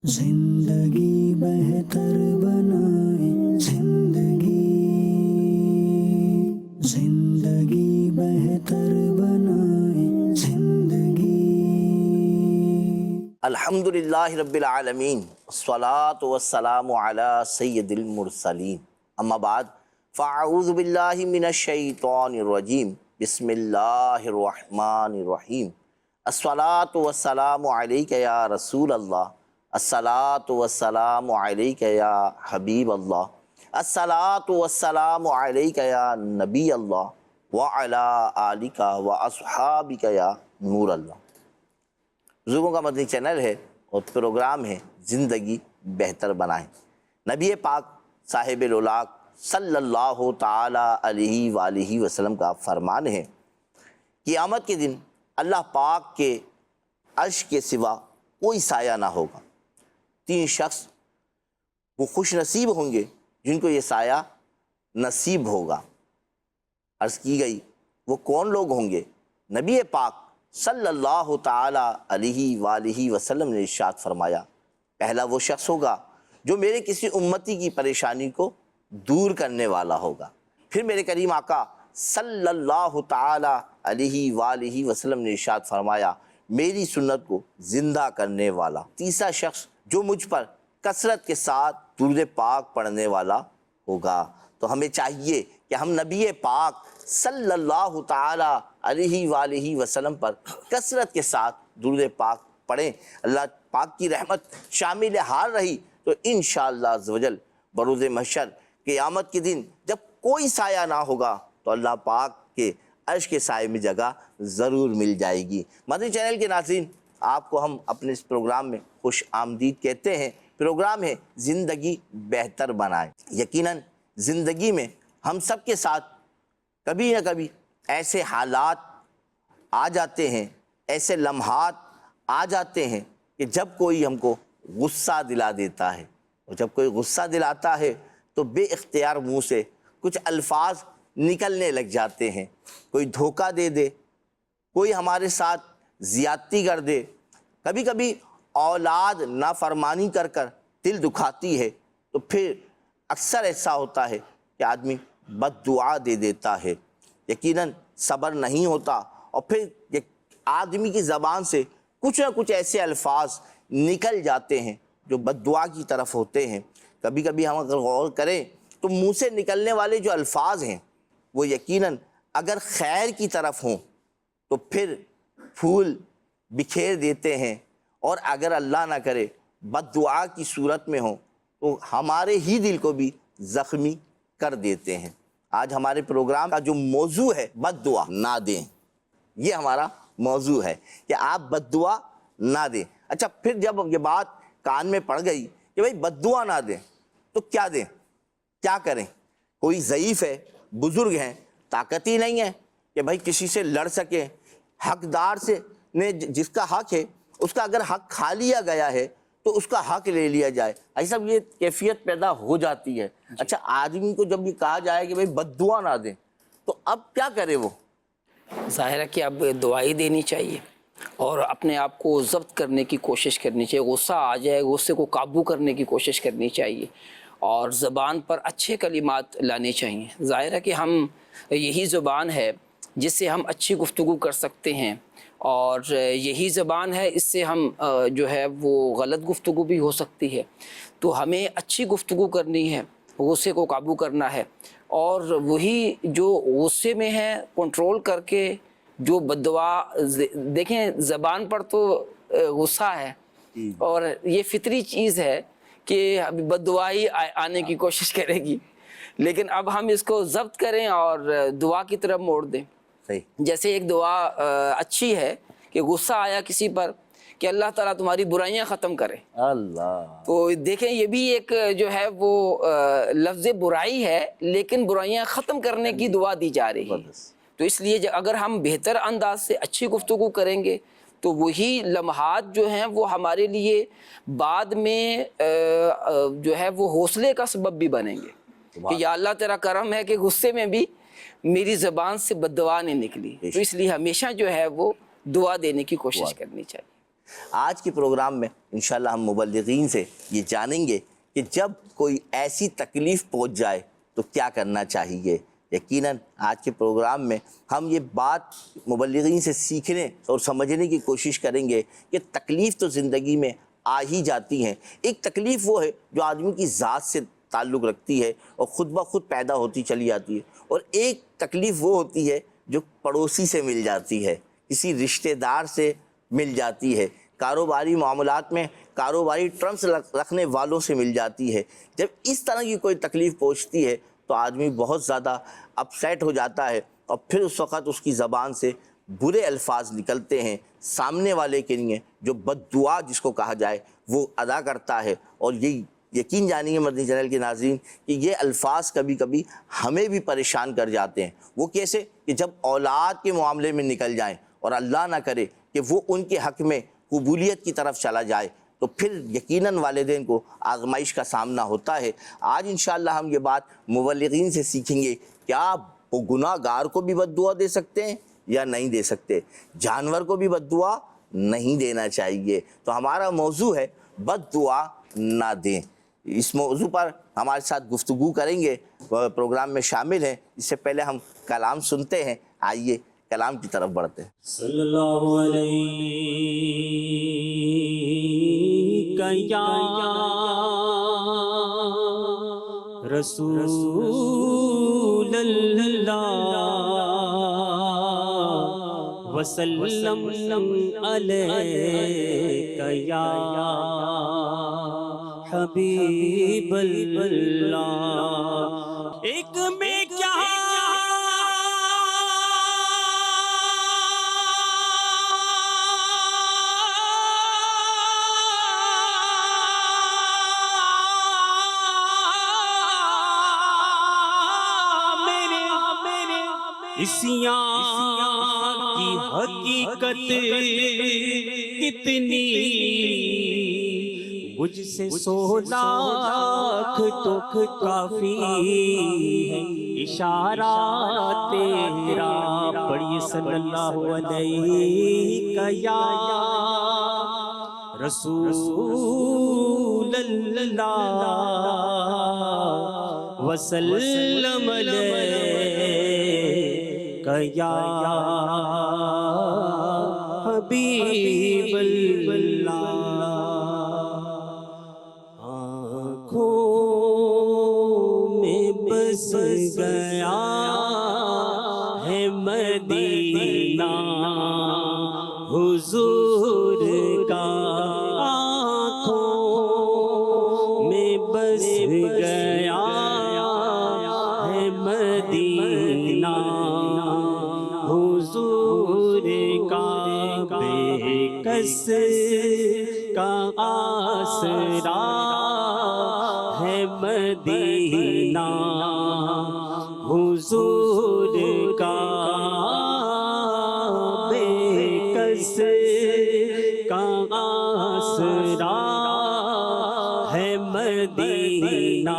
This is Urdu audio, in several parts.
زندگی بہتر بنائے زندگی بہتر بنائے زندگی۔ الحمدللہ رب العالمین والصلاة والسلام علی سید المرسلین، اما بعد فاعوذ باللہ من الشیطان الرجیم، بسم اللہ الرحمن الرحیم۔ الصلاة والسلام علیک یا رسول اللہ، الصلاة والسلام علیک یا حبیب اللہ، الصلاة والسلام علیک یا نبی اللہ وعلی آلک واصحابک یا نور اللہ۔ بزرگوں کا مدنی چینل ہے اور پروگرام ہے زندگی بہتر بنائیں۔ نبی پاک صاحب الولاق صلی اللہ تعالی علیہ وآلہ وسلم کا فرمان ہے، قیامت کے دن اللہ پاک کے عرش کے سوا کوئی سایہ نہ ہوگا۔ 3 شخص وہ خوش نصیب ہوں گے جن کو یہ سایہ نصیب ہوگا۔ عرض کی گئی وہ کون لوگ ہوں گے؟ نبی پاک صلی اللہ تعالی علیہ وآلہ وسلم نے ارشاد فرمایا، پہلا وہ شخص ہوگا جو میرے کسی امتی کی پریشانی کو دور کرنے والا ہوگا۔ پھر میرے کریم آقا صلی اللہ تعالی علیہ وآلہ وسلم نے ارشاد فرمایا، میری سنت کو زندہ کرنے والا۔ تیسرا شخص جو مجھ پر کثرت کے ساتھ درود پاک پڑھنے والا ہوگا۔ تو ہمیں چاہیے کہ ہم نبی پاک صلی اللہ تعالی علیہ وآلہ وسلم پر کثرت کے ساتھ درود پاک پڑھیں۔ اللہ پاک کی رحمت شامل حال رہی تو انشاءاللہ عزوجل بروز محشر قیامت کے دن جب کوئی سایہ نہ ہوگا تو اللہ پاک کے عرش کے سائے میں جگہ ضرور مل جائے گی۔ مدنی چینل کے ناظرین، آپ کو ہم اپنے اس پروگرام میں خوش آمدید کہتے ہیں۔ پروگرام ہے زندگی بہتر بنائیں۔ یقیناً زندگی میں ہم سب کے ساتھ کبھی نہ کبھی ایسے حالات آ جاتے ہیں، ایسے لمحات آ جاتے ہیں کہ جب کوئی ہم کو غصہ دلا دیتا ہے، اور جب کوئی غصہ دلاتا ہے تو بے اختیار منہ سے کچھ الفاظ نکلنے لگ جاتے ہیں۔ کوئی دھوکہ دے دے، کوئی ہمارے ساتھ زیادتی کر دے، کبھی کبھی اولاد نافرمانی کر کر دل دکھاتی ہے، تو پھر اکثر ایسا ہوتا ہے کہ آدمی بد دعا دے دیتا ہے، یقیناً صبر نہیں ہوتا، اور پھر آدمی کی زبان سے کچھ نہ کچھ ایسے الفاظ نکل جاتے ہیں جو بد دعا کی طرف ہوتے ہیں۔ کبھی کبھی ہم اگر غور کریں تو منہ سے نکلنے والے جو الفاظ ہیں وہ یقیناً اگر خیر کی طرف ہوں تو پھر پھول بکھیر دیتے ہیں، اور اگر اللہ نہ کرے بد دعا کی صورت میں ہوں تو ہمارے ہی دل کو بھی زخمی کر دیتے ہیں۔ آج ہمارے پروگرام کا جو موضوع ہے بد دعا نہ دیں، یہ ہمارا موضوع ہے کہ آپ بد دعا نہ دیں۔ اچھا، پھر جب یہ بات کان میں پڑ گئی کہ بھائی بد دعا نہ دیں تو کیا دیں، کیا کریں؟ کوئی ضعیف ہے، بزرگ ہیں، طاقت ہی نہیں ہے کہ بھائی کسی سے لڑ سکیں، حقدار سے نے جس کا حق ہے اس کا اگر حق کھا لیا گیا ہے تو اس کا حق لے لیا جائے، ایسا یہ کیفیت پیدا ہو جاتی ہے۔ اچھا، آدمی کو جب یہ کہا جائے کہ بھائی بد دعا نہ دیں تو اب کیا کرے وہ؟ ظاہر ہے کہ اب دعائی دینی چاہیے اور اپنے آپ کو ضبط کرنے کی کوشش کرنی چاہیے۔ غصہ آ جائے، غصے کو قابو کرنے کی کوشش کرنی چاہیے اور زبان پر اچھے کلمات لانے چاہیے۔ ظاہر ہے کہ ہم یہی زبان ہے جس سے ہم اچھی گفتگو کر سکتے ہیں، اور یہی زبان ہے اس سے ہم جو ہے وہ غلط گفتگو بھی ہو سکتی ہے۔ تو ہمیں اچھی گفتگو کرنی ہے، غصے کو قابو کرنا ہے، اور وہی جو غصے میں ہے کنٹرول کر کے جو بد دعا، دیکھیں زبان پر تو غصہ ہے اور یہ فطری چیز ہے کہ ابھی بد دعائی آنے کی کوشش کرے گی، لیکن اب ہم اس کو ضبط کریں اور دعا کی طرف موڑ دیں۔ جیسے ایک دعا اچھی ہے کہ غصہ آیا کسی پر کہ اللہ تعالیٰ تمہاری برائیاں ختم کرے، اللہ، تو دیکھیں یہ بھی ایک جو ہے وہ لفظ برائی ہے، لیکن برائیاں ختم کرنے کی دعا دی جا رہی ہے۔ تو اس لیے اگر ہم بہتر انداز سے اچھی گفتگو کریں گے تو وہی لمحات جو ہیں وہ ہمارے لیے بعد میں جو ہے وہ حوصلے کا سبب بھی بنیں گے کہ یا اللہ تیرا کرم ہے کہ غصے میں بھی میری زبان سے بد دعا نہیں نکلی۔ تو اس لیے ہمیشہ جو ہے وہ دعا دینے کی کوشش کرنی چاہیے۔ آج کے پروگرام میں انشاءاللہ ہم مبلغین سے یہ جانیں گے کہ جب کوئی ایسی تکلیف پہنچ جائے تو کیا کرنا چاہیے۔ یقیناً آج کے پروگرام میں ہم یہ بات مبلغین سے سیکھنے اور سمجھنے کی کوشش کریں گے کہ تکلیف تو زندگی میں آ ہی جاتی ہیں۔ ایک تکلیف وہ ہے جو آدمی کی ذات سے تعلق رکھتی ہے اور خود بخود پیدا ہوتی چلی جاتی ہے، اور ایک تکلیف وہ ہوتی ہے جو پڑوسی سے مل جاتی ہے، کسی رشتہ دار سے مل جاتی ہے، کاروباری معاملات میں کاروباری ٹرمز رکھنے والوں سے مل جاتی ہے۔ جب اس طرح کی کوئی تکلیف پہنچتی ہے تو آدمی بہت زیادہ اپسیٹ ہو جاتا ہے، اور پھر اس وقت اس کی زبان سے برے الفاظ نکلتے ہیں، سامنے والے کے لیے جو بد دعا جس کو کہا جائے وہ ادا کرتا ہے۔ اور یہ یقین جانیے مدنی چینل کے ناظرین کہ یہ الفاظ کبھی کبھی ہمیں بھی پریشان کر جاتے ہیں۔ وہ کیسے؟ کہ جب اولاد کے معاملے میں نکل جائیں اور اللہ نہ کرے کہ وہ ان کے حق میں قبولیت کی طرف چلا جائے تو پھر یقیناً والدین کو آزمائش کا سامنا ہوتا ہے۔ آج انشاءاللہ ہم یہ بات مبلغین سے سیکھیں گے، کیا وہ گناہ گار کو بھی بد دعا دے سکتے ہیں یا نہیں دے سکتے؟ جانور کو بھی بد دعا نہیں دینا چاہیے۔ تو ہمارا موضوع ہے بد دعا نہ دیں۔ اس موضوع پر ہمارے ساتھ گفتگو کریں گے، پروگرام میں شامل ہیں۔ اس سے پہلے ہم کلام سنتے ہیں، آئیے کلام کی طرف بڑھتے ہیں۔ صلی اللہ علیہ یا رسول اللہ وسلم علیک یا حبیب اللہ۔ ایک میں کیا اسیاں کی حقیقت کتنی، مجھ سے 100 لاکھ تو کافی ہے اشارہ تیرا۔ پڑھیے صلی اللہ علیہ یا رسول اللہ وسلم علیک یا حبیب اللہ۔ آنکھوں میں بس گیا ہے مدینہ حضور کا، آنکھوں میں بس گیا ہے مدینہ حضور کا، بے کس کا آسرا ہے مدینہ حضور کا، بے کس کا آسرا ہے مدینہ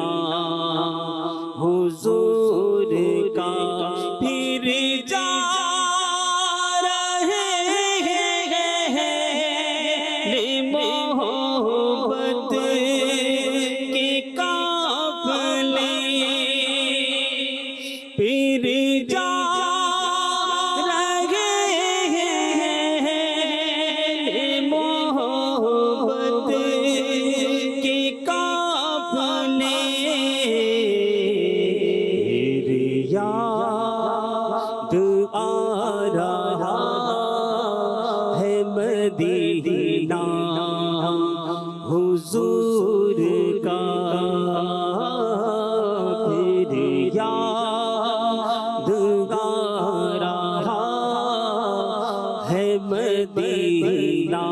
حضور کا۔ پھر جا حضور کا، پھر یاد آ رہا ہے مدینہ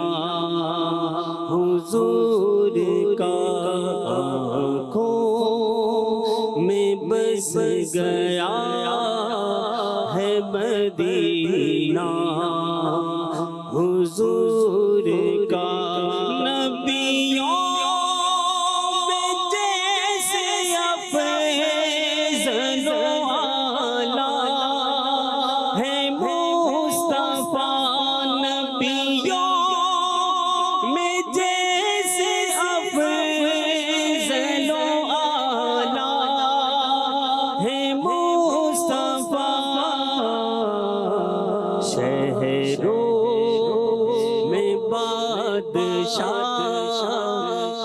حضور کا، آنکھوں میں بس گیا ہے مدینہ حضور کا۔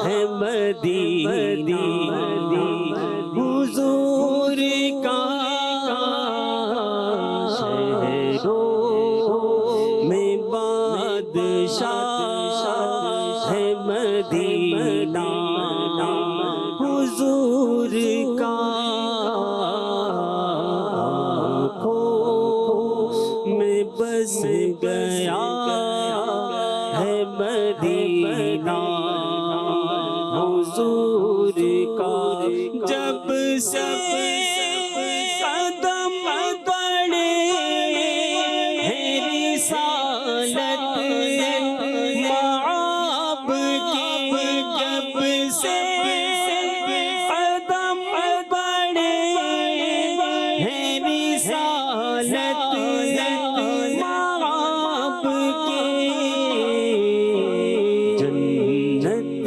ہے مدینہ حضور کا شہروں میں بادشاہ ہے مدینہ حضور کا آنکھوں میں بس گیا ہے مدینہ حضور کا جب سے قدم بڑھے ہیں رسالت معاب کی جب سے قدم بڑھے ہیں رسالت معاب کی جنت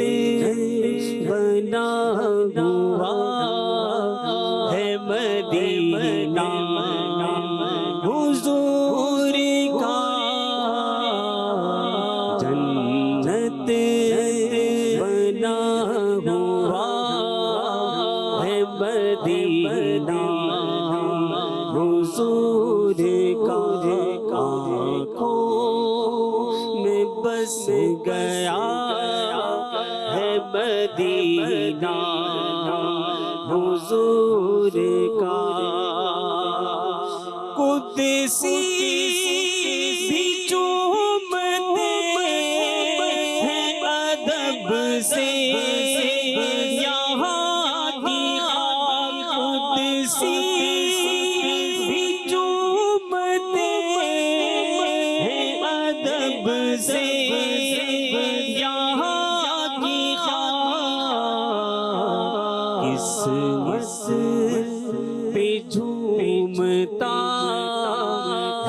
بنا ہوا ہے مدینہ حضور کا جنت بنا ہوا ہے مدینہ حضور کا آنکھوں میں بس گیا ہے مدینہ حضور کا قدسی بھی چومتے ہیں ادب سے یہاں کی خاک قدسی بھی چومتے ہیں ادب سے یہاں کی خاک قسمت پہ جھومتا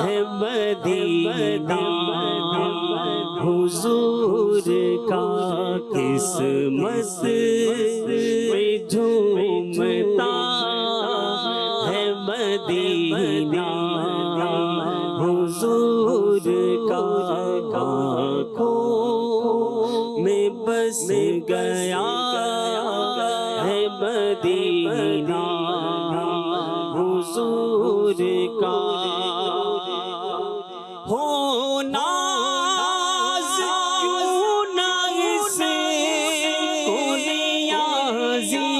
ہے مدینہ حضور کا قسمت پہ جھومتا ہے مدینہ حضور کا آنکھوں میں بس گیا ہے مدینہ حضور کا ہو ناز کیوں نہ اسے کو نیازی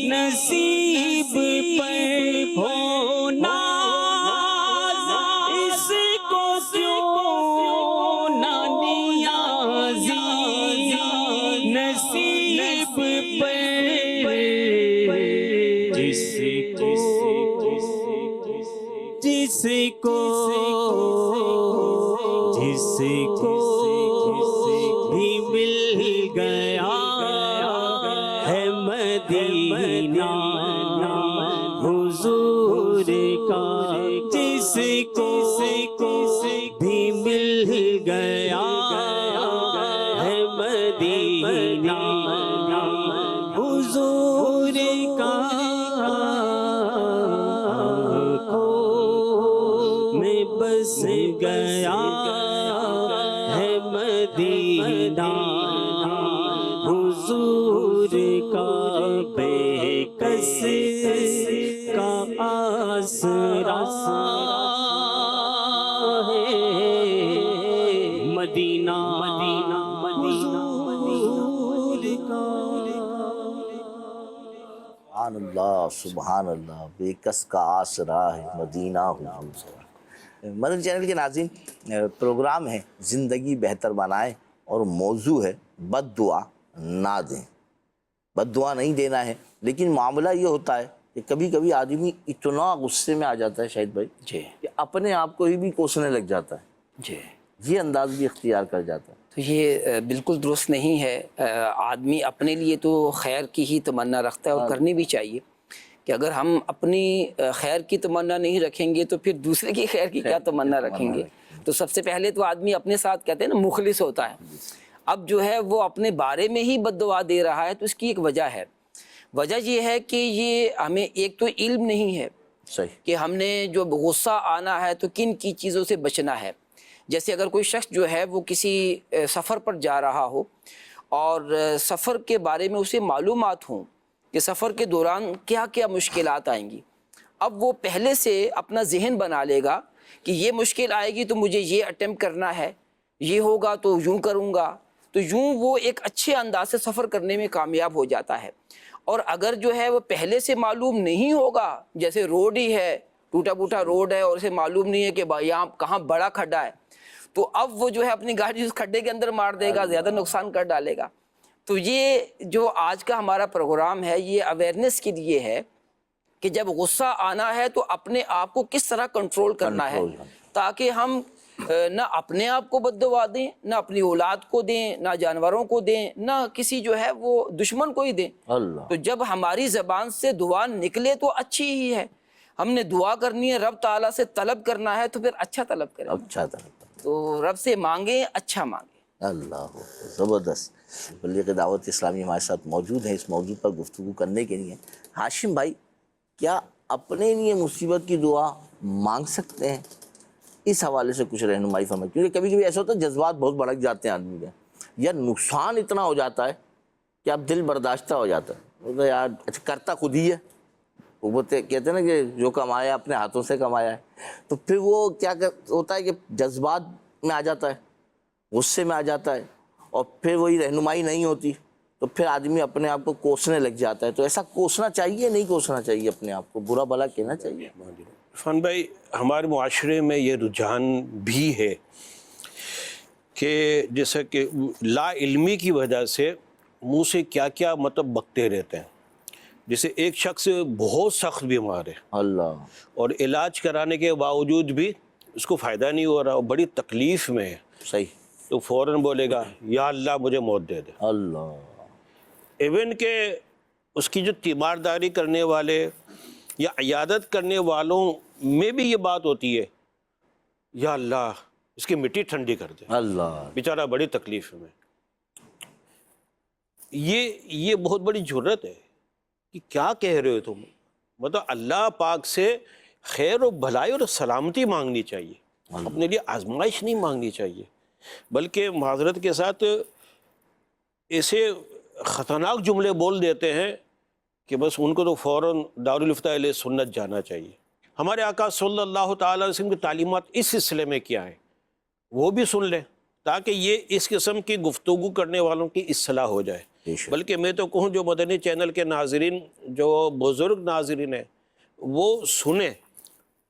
نصیب پر ہو ناز اس کو کیوں نہ نیازی نصیب پر جس کو بھی مل گیا ہے مدینہ حضور کا جس کو بھی مل گیا ہے مدینہ حضور کا میں بس گیا ہے مدینہ حضور کا بے کس کا آسرا ہے مدینہ حضور کا سبحان اللہ بے کس کا آسرا ہے مدینہ حضور۔ مدنی چینل کے ناظرین، پروگرام ہے زندگی بہتر بنائے اور موضوع ہے بد دعا نہ دیں۔ بد دعا نہیں دینا ہے، لیکن معاملہ یہ ہوتا ہے کہ کبھی کبھی آدمی اتنا غصے میں آ جاتا ہے شاہد بھائی جی کہ اپنے آپ کو ہی بھی کوسنے لگ جاتا ہے، جی یہ انداز بھی اختیار کر جاتا ہے۔ تو یہ بالکل درست نہیں ہے۔ آدمی اپنے لیے تو خیر کی ہی تمنا رکھتا ہے اور کرنی بھی چاہیے کہ اگر ہم اپنی خیر کی تمنا نہیں رکھیں گے تو پھر دوسرے کی خیر کی کیا تمنا رکھیں گے۔ تو سب سے پہلے تو آدمی اپنے ساتھ کہتے ہیں نا مخلص ہوتا ہے۔ اب جو ہے وہ اپنے بارے میں ہی بد دعا دے رہا ہے تو اس کی ایک وجہ ہے۔ وجہ یہ ہے کہ یہ ہمیں ایک تو علم نہیں ہے صحیح کہ ہم نے جو غصہ آنا ہے تو کن کی چیزوں سے بچنا ہے۔ جیسے اگر کوئی شخص جو ہے وہ کسی سفر پر جا رہا ہو اور سفر کے بارے میں اسے معلومات ہوں کہ سفر کے دوران کیا کیا مشکلات آئیں گی، اب وہ پہلے سے اپنا ذہن بنا لے گا کہ یہ مشکل آئے گی تو مجھے یہ اٹیمپٹ کرنا ہے، یہ ہوگا تو یوں کروں گا، تو یوں وہ ایک اچھے انداز سے سفر کرنے میں کامیاب ہو جاتا ہے۔ اور اگر جو ہے وہ پہلے سے معلوم نہیں ہوگا، جیسے روڈ ہی ہے، ٹوٹا پھوٹا روڈ ہے اور اسے معلوم نہیں ہے کہ یہاں کہاں بڑا کھڈا ہے، تو اب وہ جو ہے اپنی گاڑی اس کھڈے کے اندر مار دے گا، زیادہ نقصان کر ڈالے گا۔ تو یہ جو آج کا ہمارا پروگرام ہے یہ اویئرنیس کے لیے ہے کہ جب غصہ آنا ہے تو اپنے آپ کو کس طرح کنٹرول کرنا ہے، تاکہ ہم نہ اپنے آپ کو بد دعا دیں، نہ اپنی اولاد کو دیں، نہ جانوروں کو دیں، نہ کسی جو ہے وہ دشمن کو ہی دیں۔ تو جب ہماری زبان سے دعا نکلے تو اچھی ہی ہے، ہم نے دعا کرنی ہے، رب تعالیٰ سے طلب کرنا ہے تو پھر اچھا طلب کریں، اچھا تھا، تو رب سے مانگیں، اچھا مانگیں۔ اللہ زبردست۔ بلیغ دعوت اسلامی ہمارے ساتھ موجود ہیں اس موضوع پر گفتگو کرنے کے لیے۔ ہاشم بھائی، کیا اپنے لیے مصیبت کی دعا مانگ سکتے ہیں؟ اس حوالے سے کچھ رہنمائی فرمائیں، کیونکہ کبھی کبھی ایسا ہوتا ہے جذبات بہت بڑک جاتے ہیں آدمی کے، یا نقصان اتنا ہو جاتا ہے کہ اب دل برداشتہ ہو جاتا ہے، بولتا ہے یار اچھا کرتا خود ہی ہے، وہ کہتے ہیں نا کہ جو کمایا اپنے ہاتھوں سے کمایا ہے، تو پھر وہ کیا ہوتا ہے کہ جذبات میں آ جاتا ہے، غصے میں آ جاتا ہے، اور پھر وہی رہنمائی نہیں ہوتی، تو پھر آدمی اپنے آپ کو کوسنے لگ جاتا ہے۔ تو ایسا کوسنا چاہیے نہیں کوسنا چاہیے اپنے آپ کو، برا بھلا کہنا چاہیے؟ عرفان بھائی، ہمارے معاشرے میں یہ رجحان بھی ہے کہ جیسا کہ لا علمی کی وجہ سے منہ سے کیا کیا مطلب بکتے رہتے ہیں۔ جیسے ایک شخص بہت سخت بیمار ہے اللہ، اور علاج کرانے کے باوجود بھی اس کو فائدہ نہیں ہو رہا، اور بڑی تکلیف میں ہے، صحیح، تو فوراً بولے گا یا اللہ مجھے موت دے دے۔ اللہ، ایون کہ اس کی جو تیمارداری کرنے والے یا عیادت کرنے والوں میں بھی یہ بات ہوتی ہے، یا اللہ اس کی مٹی ٹھنڈی کر دے، اللہ، بیچارہ بڑی تکلیف میں۔ یہ بہت بڑی جرت ہے کہ کیا کہہ رہے ہو تم، مطلب اللہ پاک سے خیر و بھلائی اور سلامتی مانگنی چاہیے، اپنے لیے آزمائش نہیں مانگنی چاہیے، بلکہ معذرت کے ساتھ ایسے خطرناک جملے بول دیتے ہیں کہ بس ان کو تو فوراً دارالفتہ علیہ سنت جانا چاہیے۔ ہمارے آقا صلی اللہ تعالیٰ علیہ وسلم کی تعلیمات اس سلسلے میں کیا ہیں وہ بھی سن لیں، تاکہ یہ اس قسم کی گفتگو کرنے والوں کی اصلاح ہو جائے۔ بلکہ میں تو کہوں جو مدنی چینل کے ناظرین، جو بزرگ ناظرین ہیں، وہ سنیں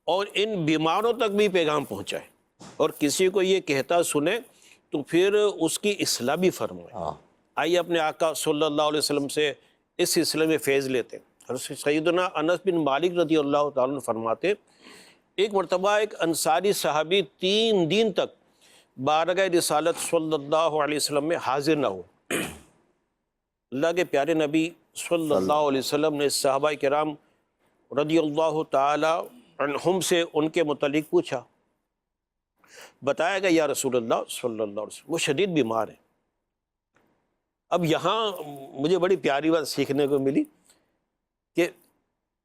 اور ان بیماروں تک بھی پیغام پہنچائیں، اور کسی کو یہ کہتا سنیں تو پھر اس کی اصلاح بھی فرمائیں۔ آئیے اپنے آقا صلی اللہ علیہ وسلم سے اس سلسلے میں فیض لیتے ہیں۔ حضرت سیدنا انس بن مالک رضی اللہ تعالیٰ عنہ فرماتے، ایک مرتبہ ایک انصاری صحابی 3 دن تک بارگاہ رسالت صلی اللہ علیہ وسلم میں حاضر نہ ہو۔ اللہ کے پیارے نبی صلی اللہ علیہ وسلم نے صحابہ کرام رضی اللہ تعالی عنہم سے ان کے متعلق پوچھا، بتایا گیا یا رسول اللہ صلی اللہ علیہ وسلم وہ شدید بیمار ہیں۔ اب یہاں مجھے بڑی پیاری بات سیکھنے کو ملی کہ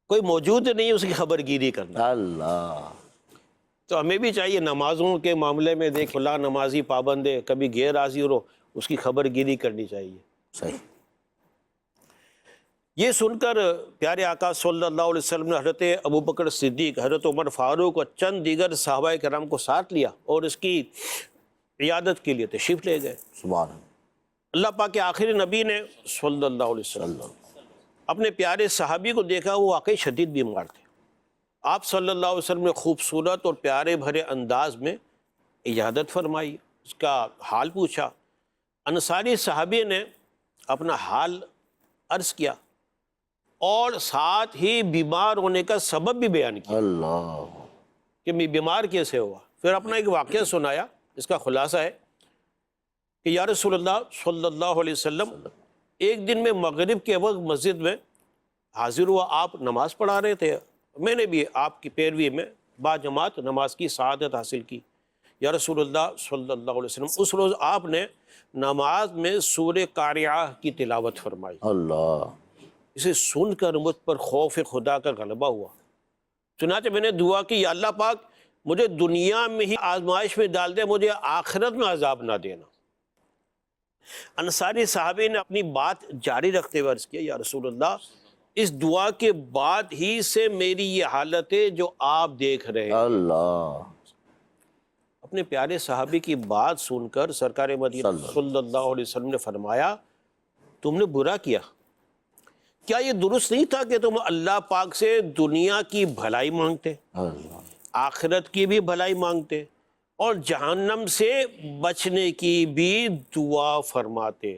کوئی موجود نہیں اس کی خبر گیری کرنا۔ اللہ، تو ہمیں بھی چاہیے نمازوں کے معاملے میں دیکھ فلاں نمازی پابند ہے، کبھی غیر حاضر ہو، اس کی خبر گیری کرنی چاہیے۔ صحیح۔ یہ سن کر پیارے آقا صلی اللہ علیہ وسلم نے حضرت ابوبکر صدیق، حضرت عمر فاروق اور چند دیگر صحابہ کرام کو ساتھ لیا اور اس کی عیادت کے لیے تشریف لے گئے۔ سبحان اللہ۔ اللہ پاک کے آخری نبی نے صلی اللہ علیہ وسلم اپنے پیارے صحابی کو دیکھا، وہ واقعی شدید بیمار تھے۔ آپ صلی اللہ علیہ وسلم نے خوبصورت اور پیارے بھرے انداز میں عیادت فرمائی، اس کا حال پوچھا۔ انصاری صحابی نے اپنا حال عرض کیا اور ساتھ ہی بیمار ہونے کا سبب بھی بیان کیا اللہ، کہ میں بیمار کیسے ہوا۔ پھر اپنا ایک واقعہ سنایا، اس کا خلاصہ ہے کہ یا رسول اللہ صلی اللہ علیہ وسلم ایک دن میں مغرب کے وقت مسجد میں حاضر ہوا، آپ نماز پڑھا رہے تھے، میں نے بھی آپ کی پیروی میں با جماعت نماز کی سعادت حاصل کی۔ یا رسول اللہ صلی اللہ علیہ وسلم اس روز آپ نے نماز میں سورہ قاریعہ کی تلاوت فرمائی۔ اللہ، اسے سن کر مجھ پر خوف خدا کا غلبہ ہوا، چنانچہ میں نے دعا کی، یا اللہ پاک مجھے دنیا میں ہی آزمائش میں ڈال دے، مجھے آخرت میں عذاب نہ دینا۔ انصاری صحابی نے اپنی بات جاری رکھتے ہوئے عرض کیا یا رسول اللہ اس دعا کے بعد ہی سے میری یہ حالت ہے جو آپ دیکھ رہے ہیں۔ اللہ اپنے پیارے صحابی کی بات سن کر سرکار مدینہ صلی اللہ علیہ وسلم نے فرمایا تم نے برا کیا، کیا یہ درست نہیں تھا کہ تم اللہ پاک سے دنیا کی بھلائی مانگتے، اللہ آخرت کی بھی بھلائی مانگتے اور جہنم سے بچنے کی بھی دعا فرماتے؟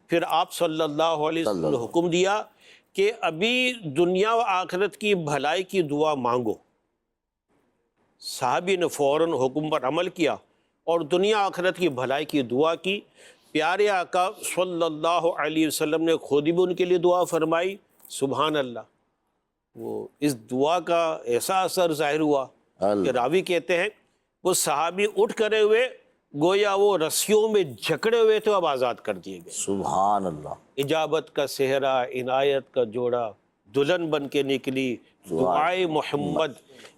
پھر آپ صلی اللہ علیہ وسلم نے حکم دیا کہ ابھی دنیا و آخرت کی بھلائی کی دعا مانگو۔ صحابی نے فوراً حکم پر عمل کیا اور دنیا آخرت کی بھلائی کی دعا کی۔ پیارے آقا صلی اللہ علیہ وسلم نے خود بھی ان کے لیے دعا فرمائی۔ سبحان اللہ، وہ اس دعا کا ایسا اثر ظاہر ہوا کہ راوی کہتے ہیں وہ صحابی اٹھ کرے ہوئے گویا وہ رسیوں میں جکڑے ہوئے تھے، اب آزاد کر دیے گئے۔ سبحان اللہ، اجابت کا صحرا، عنایت کا جوڑا، دلہن بن کے نکلی دعائے محمد،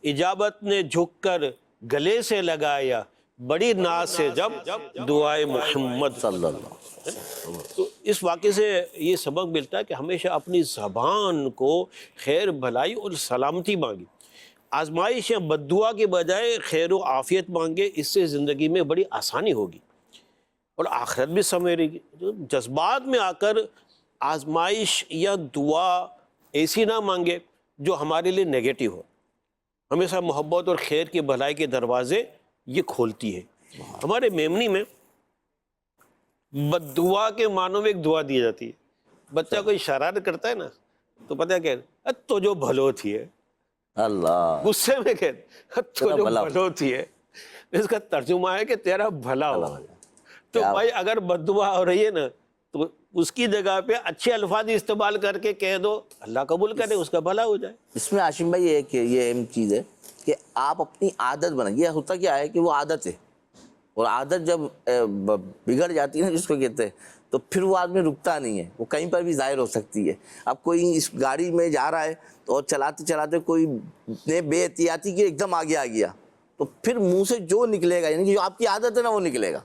اجابت نے جھک کر گلے سے لگایا بڑی ناز سے جب دعائے محمد صلی اللہ تو اس واقعے سے یہ سبق ملتا ہے کہ ہمیشہ اپنی زبان کو خیر بھلائی اور سلامتی مانگی، آزمائش یا بد دعا کے بجائے خیر و عافیت مانگے، اس سے زندگی میں بڑی آسانی ہوگی اور آخرت بھی سنورے گی۔ جذبات میں آ کر آزمائش یا دعا ایسی نہ مانگے جو ہمارے لیے نیگیٹو ہو، ہمیشہ محبت اور خیر کی بھلائی کے دروازے یہ کھولتی ہے۔ ہمارے میمنی میں بد دعا کے معنوں میں ایک دعا دی جاتی ہے۔ بچہ کوئی شرارت کرتا ہے نا تو پتہ ہے کہ تو جو بھلو تھی ہے، اللہ غصے میں کہتے تو جو بھلو تھی ہے، اس کا ترجمہ ہے کہ تیرا بھلا ہو۔ تو بھائی اگر بد دعا ہو رہی ہے نا تو اس کی جگہ پہ اچھے الفاظ استعمال کر کے کہہ دو، اللہ قبول کرے، اس کا بھلا ہو جائے۔ اس میں عاشم بھائی ایک یہ اہم چیز ہے کہ آپ اپنی عادت بنائیں۔ یہ ہوتا کیا ہے کہ وہ عادت ہے، اور عادت جب بگڑ جاتی ہے نا جس کو کہتے ہیں، تو پھر وہ آدمی رکتا نہیں ہے، وہ کہیں پر بھی ظاہر ہو سکتی ہے۔ اب کوئی اس گاڑی میں جا رہا ہے اور چلاتے چلاتے کوئی نے بے احتیاطی کی ایک دم آگے آ گیا، تو پھر منہ سے جو نکلے گا، یعنی کہ جو آپ کی عادت ہے نا وہ نکلے گا۔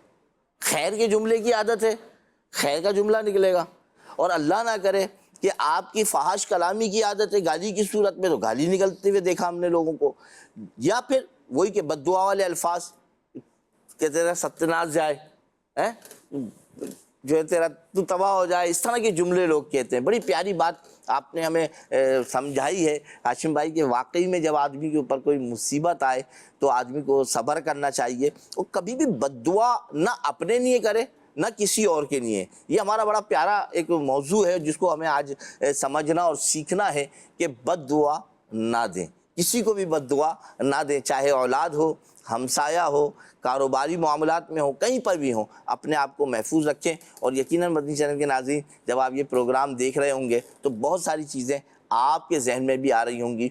خیر کے جملے کی عادت ہے، خیر کا جملہ نکلے گا، اور اللہ نہ کرے کہ آپ کی فحش کلامی کی عادت ہے گالی کی صورت میں، تو گالی نکلتے ہوئے دیکھا ہم نے لوگوں کو، یا پھر وہی کہ بد دعا والے الفاظ کہ تیرا ستناز جائے، جو ہے تیرا تو تباہ ہو جائے، اس طرح کے جملے لوگ کہتے ہیں۔ بڑی پیاری بات آپ نے ہمیں سمجھائی ہے ہاشم بھائی کہ واقعی میں جب آدمی کے اوپر کوئی مصیبت آئے تو آدمی کو صبر کرنا چاہیے، اور کبھی بھی بد دعا نہ اپنے لیے کرے نہ کسی اور کے لیے۔ یہ ہمارا بڑا پیارا ایک موضوع ہے جس کو ہمیں آج سمجھنا اور سیکھنا ہے کہ بد دعا نہ دیں، کسی کو بھی بد دعا نہ دیں، چاہے اولاد ہو، ہمسایہ ہو، کاروباری معاملات میں ہو، کہیں پر بھی ہوں، اپنے آپ کو محفوظ رکھیں۔ اور یقیناً مدنی چینل کے ناظرین جب آپ یہ پروگرام دیکھ رہے ہوں گے تو بہت ساری چیزیں آپ کے ذہن میں بھی آ رہی ہوں گی،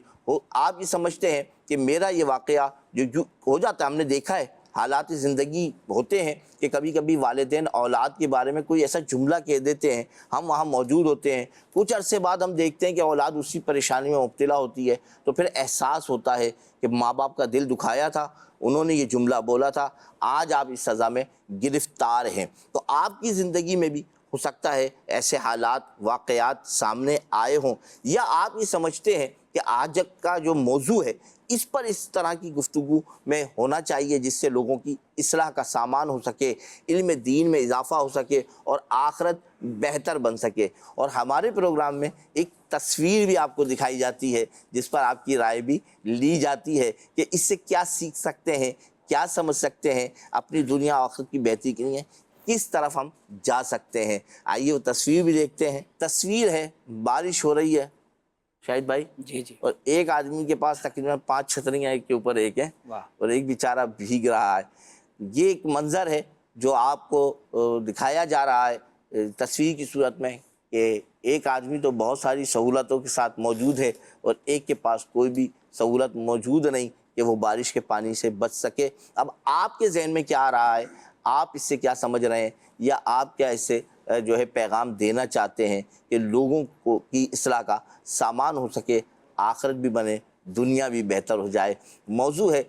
آپ یہ سمجھتے ہیں کہ میرا یہ واقعہ جو ہو جاتا ہے، ہم نے دیکھا ہے حالات زندگی ہوتے ہیں کہ کبھی کبھی والدین اولاد کے بارے میں کوئی ایسا جملہ کہہ دیتے ہیں، ہم وہاں موجود ہوتے ہیں، کچھ عرصے بعد ہم دیکھتے ہیں کہ اولاد اسی پریشانی میں مبتلا ہوتی ہے، تو پھر احساس ہوتا ہے کہ ماں باپ کا دل دکھایا تھا، انہوں نے یہ جملہ بولا تھا، آج آپ اس سزا میں گرفتار ہیں۔ تو آپ کی زندگی میں بھی ہو سکتا ہے ایسے حالات واقعات سامنے آئے ہوں، یا آپ یہ سمجھتے ہیں کہ آج کا جو موضوع ہے اس پر اس طرح کی گفتگو میں ہونا چاہیے جس سے لوگوں کی اصلاح کا سامان ہو سکے، علم دین میں اضافہ ہو سکے اور آخرت بہتر بن سکے۔ اور ہمارے پروگرام میں ایک تصویر بھی آپ کو دکھائی جاتی ہے جس پر آپ کی رائے بھی لی جاتی ہے کہ اس سے کیا سیکھ سکتے ہیں، کیا سمجھ سکتے ہیں، اپنی دنیا آخرت کی بہتری کے لیے کس طرف ہم جا سکتے ہیں۔ آئیے وہ تصویر بھی دیکھتے ہیں۔ تصویر ہے بارش ہو رہی ہے شاہد بھائی، جی جی، اور ایک آدمی کے پاس تقریباً 5 چھتریاں ایک کے اوپر ایک ہیں، واہ، اور ایک بیچارہ بھیگ رہا ہے۔ یہ ایک منظر ہے جو آپ کو دکھایا جا رہا ہے تصویر کی صورت میں کہ ایک آدمی تو بہت ساری سہولتوں کے ساتھ موجود ہے اور ایک کے پاس کوئی بھی سہولت موجود نہیں کہ وہ بارش کے پانی سے بچ سکے۔ اب آپ کے ذہن میں کیا آ رہا ہے، آپ اس سے کیا سمجھ رہے ہیں، یا آپ کیا اس سے جو ہے پیغام دینا چاہتے ہیں کہ لوگوں کو کی اصلاح کا سامان ہو سکے، آخرت بھی بنے، دنیا بھی بہتر ہو جائے۔ موضوع ہے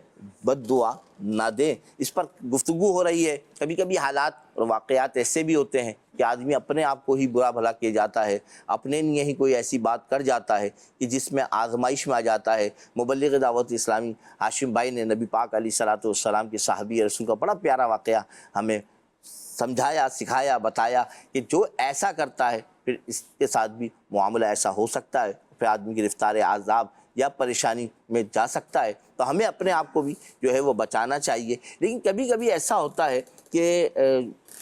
بد دعا نہ دیں. اس پر گفتگو ہو رہی ہے. کبھی کبھی حالات اور واقعات ایسے بھی ہوتے ہیں کہ آدمی اپنے آپ کو ہی برا بھلا کیے جاتا ہے، اپنے لیے ہی کوئی ایسی بات کر جاتا ہے کہ جس میں آزمائش میں آ جاتا ہے. مبلغ دعوت اسلامی ہاشم بھائی نے نبی پاک علیہ الصلوۃ والسلام کے صحابی رسول کا بڑا پیارا واقعہ ہمیں سمجھایا، سکھایا، بتایا کہ جو ایسا کرتا ہے پھر اس کے ساتھ بھی معاملہ ایسا ہو سکتا ہے، پھر آدمی گرفتار عذاب یا پریشانی میں جا سکتا ہے. تو ہمیں اپنے آپ کو بھی جو ہے وہ بچانا چاہیے. لیکن کبھی کبھی ایسا ہوتا ہے کہ